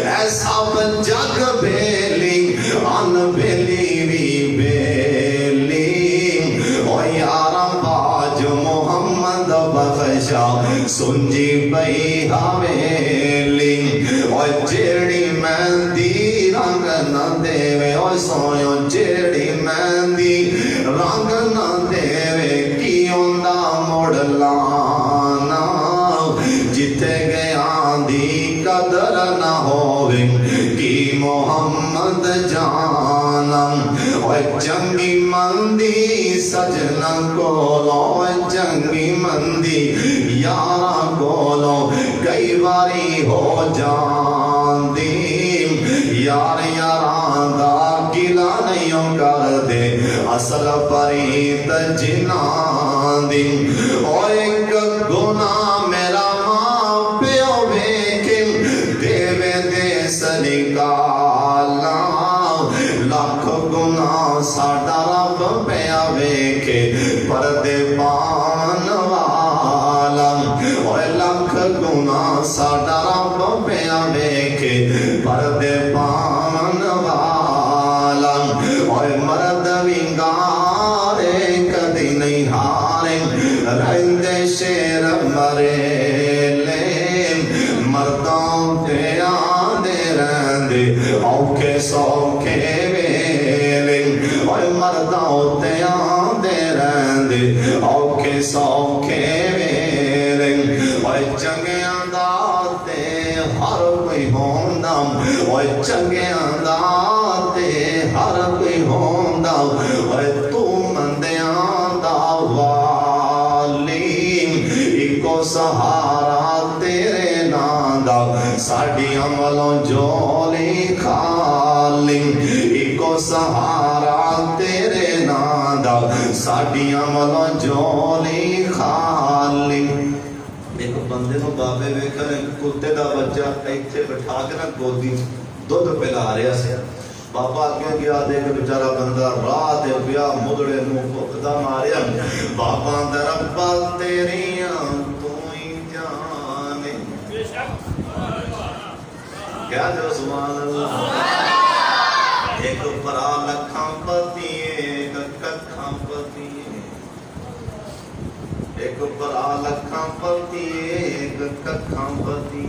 اے سب جگ بیلی ان بیلی بھی بیلی او یارم باج محمد بخشا سنجی پئی حویلی اور جیڑی مہندی رنگ نہ دے او سویو جیڑی مہندی رنگ نہ دے کیوں دا مڑ لانا جتے گیا دی قدر نہ ہووے کی محمد جانم اور جنگی مندی سجنہ کولو جنگی مندی یارہ کولو کئی باری ہو جان دی یار یاران دا گلا نہیں کر دے اصل پریت جنان دی اور ایک گناہ میرا ماں پیو بیکن دیوے دے سنکالا لاکھ گناہ ساڑا رب پیا بیکے پردے پان والا اور لاکھ گناہ ساڑا رب پیا بیکے پردے پان والا اور مرد وینگارے کدی نہیں ہارے رہندے شیر مرے لے مردوں کے آدھے رہندے اوکے سوکے ویلے اور روندے آندے رہندے اوکھے سوکھے ویلے اوے چنگیاں دا تے ہر کوئی ہوندا اوے چنگیاں دا تے ہر کوئی ہوندا اوے تو مندیاں دا والی اکو سہارا تیرے نام دا ساڈی عملوں جولی خالی اکو سہارا تیرے نام دا ساڈی عملوں جولی خالی ایک بندے کو بابے ویکھن کتے دا بچہ ایتھے بٹھا کے نہ گودی دودھ پلا رہا سی بابا اگے گیا دیکھ بیچارہ بندہ رات پیا مدڑے نو بھکدا ماریا بابا دا ربا تیریاں تو ہی جانے کیا جو سبحان اللہ ایک پرا لکھاں پتی ایک ککھاں پتی ایک پرا لکھاں پتی ایک ککھاں پتی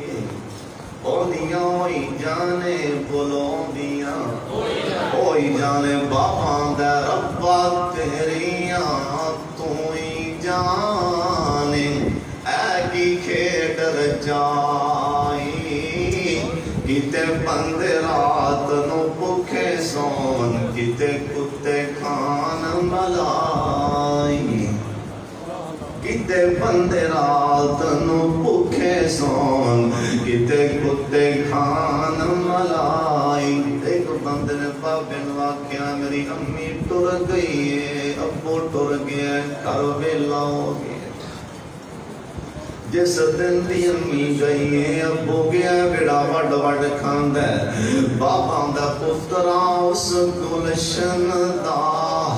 اوندیاں ہوئی جانے بولوندیاں ہوئی جانے بابا دا ربا تیریاں تو ہی جانے اے کی کھیڈ رجائی کتے بندے رات نو بھکھے سون کتے کتے کھان ملائی کتے بندے رات نو بھکھے سون کتے کتے کھان ملائی ایک بندے نے بابے نو آکھیا میری امی ٹر گئی ہے ابو ٹر گیا گھر ویلا ہو گیا جس دن دی امی گئی ہے ابو گیا بیڑا وڈ وڈ کھاندا ہے بابا دا پترا اس گلشن دا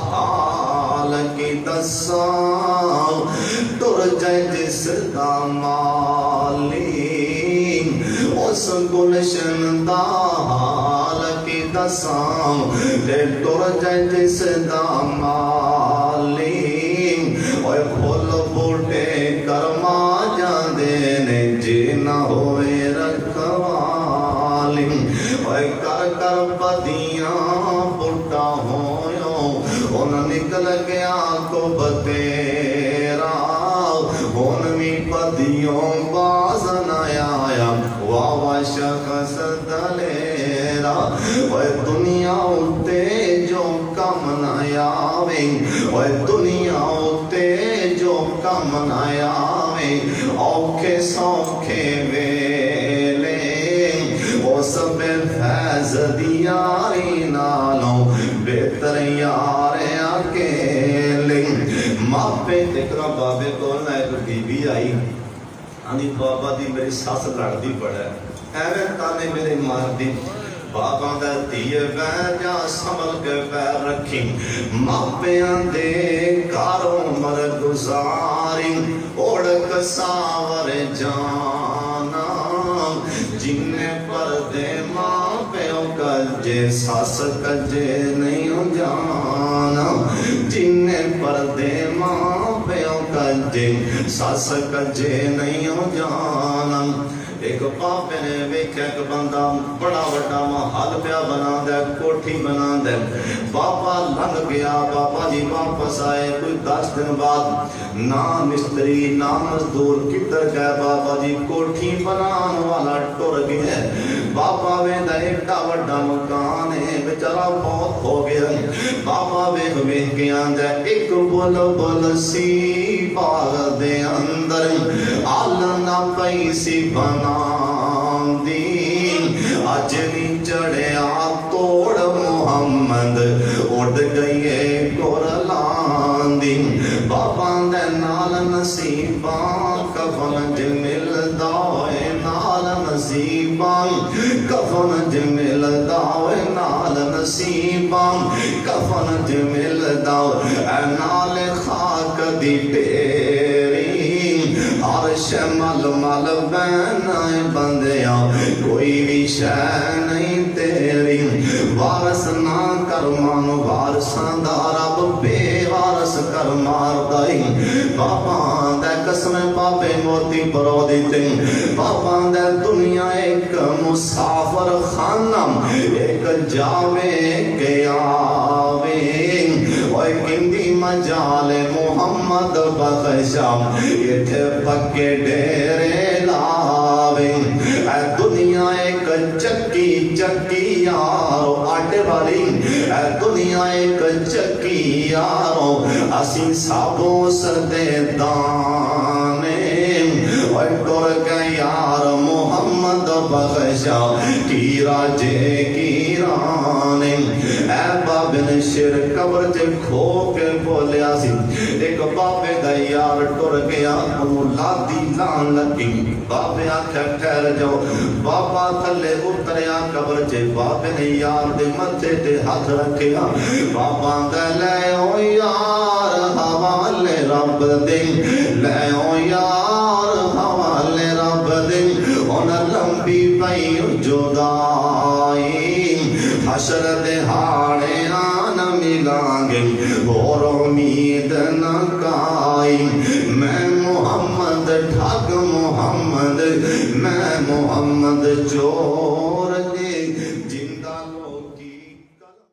حال کی دساں ٹر جائے جس دا مالی اس گلشن دا حال کی دساں ٹر جائے جس دا مالی اوے پھول بوٹے کرما جاندے نے جی نہ ہوئے رکھوالی اوے کر کر بدیاں بوٹا ہویو ان نکل گیا کو بتیرا ان بھی بدیوں باز نہ آیا واہ شخص دلیرا اوے دنیا اتے جو کم نہ آوے اوے دنیا اتے جو کم نہ آوے اوکھے سوکھے ویلے او سب فیض دیاری نالوں بہتر یار اکیلے ماپے تکرا بابے کو نہ ایک بی بی آئی آنی بابا دی میری ساس لڑدی پڑا ہے ایویں تانے میرے مار دی بابا دا دیئے بین جا سنبھل کے پیر رکھی ماپیاں دے کاروں مر گزاری اوڑک ساور جانا جن پر دے ماں پیوں کجے ساس کجے نہیں جانا جن پر دے ماں پیوں کجے ساس کجے نہیں جانا ایک پاپے نے ویکھیا ایک بندہ بڑا وڈا محل پیا بنا دے کوٹھی بنا دے بابا لنگ گیا بابا جی واپس آئے کوئی 10 دن بعد نہ مستری نہ مزدور کدھر گئے بابا جی کوٹھی بنان والا ٹر گیا بابا ویندا ایڈا وڈا مکان ہے بیچارہ بہت ہو گیا بابا ویکھ کے آندا ایک بول بول سی باغ دے اندر آل نہ پئی سی بنا اج نہیں چڑھیا توڑ محمد اڑ گئی ہے گورلان دی بابا دے نال نصیباں کفن ج ملدا ہوئے نال نصیباں کفن ج ملدا ہوئے نال نصیباں کفن ج ملدا اے نال خاک دی ٹیری عرش مل مل بینائے بندیاں کوئی بھی شے نہیں تیری وارث نہ کر مانو وارثاں دا رب بے وارث کر مار دائی بابا دے قسم پاپے موتی پرو دیتے بابا دے دنیا ایک مسافر خانم ایک جاوے کے آوے اوے کندی بھی مجال محمد بخشا اتھے پکے ڈیرے لاوے اے دنیا ایک چکی چکی یارو آٹے والی اے دنیا ایک چکی یارو اسی سابوں سردے دانے اور ٹور کے یار محمد بخشا کی راجے کی رانے اے بابن شیر قبر جے کھو کے بولیا سی ایک بابے دا یار ٹور گیا لادی لان لگی بابے آکھا ٹھہر جاؤ بابا تھلے اتریا قبر جے بابے نے یار دے متھے تے ہاتھ رکھیا بابا دا لے او یار حوالے رب دے لے او یار حوالے رب دے ان لمبی پئی جدائی حشر دہاڑے آنا ملان گے اور امید نہ کائی میں محمد ٹھگ محمد میں محمد چور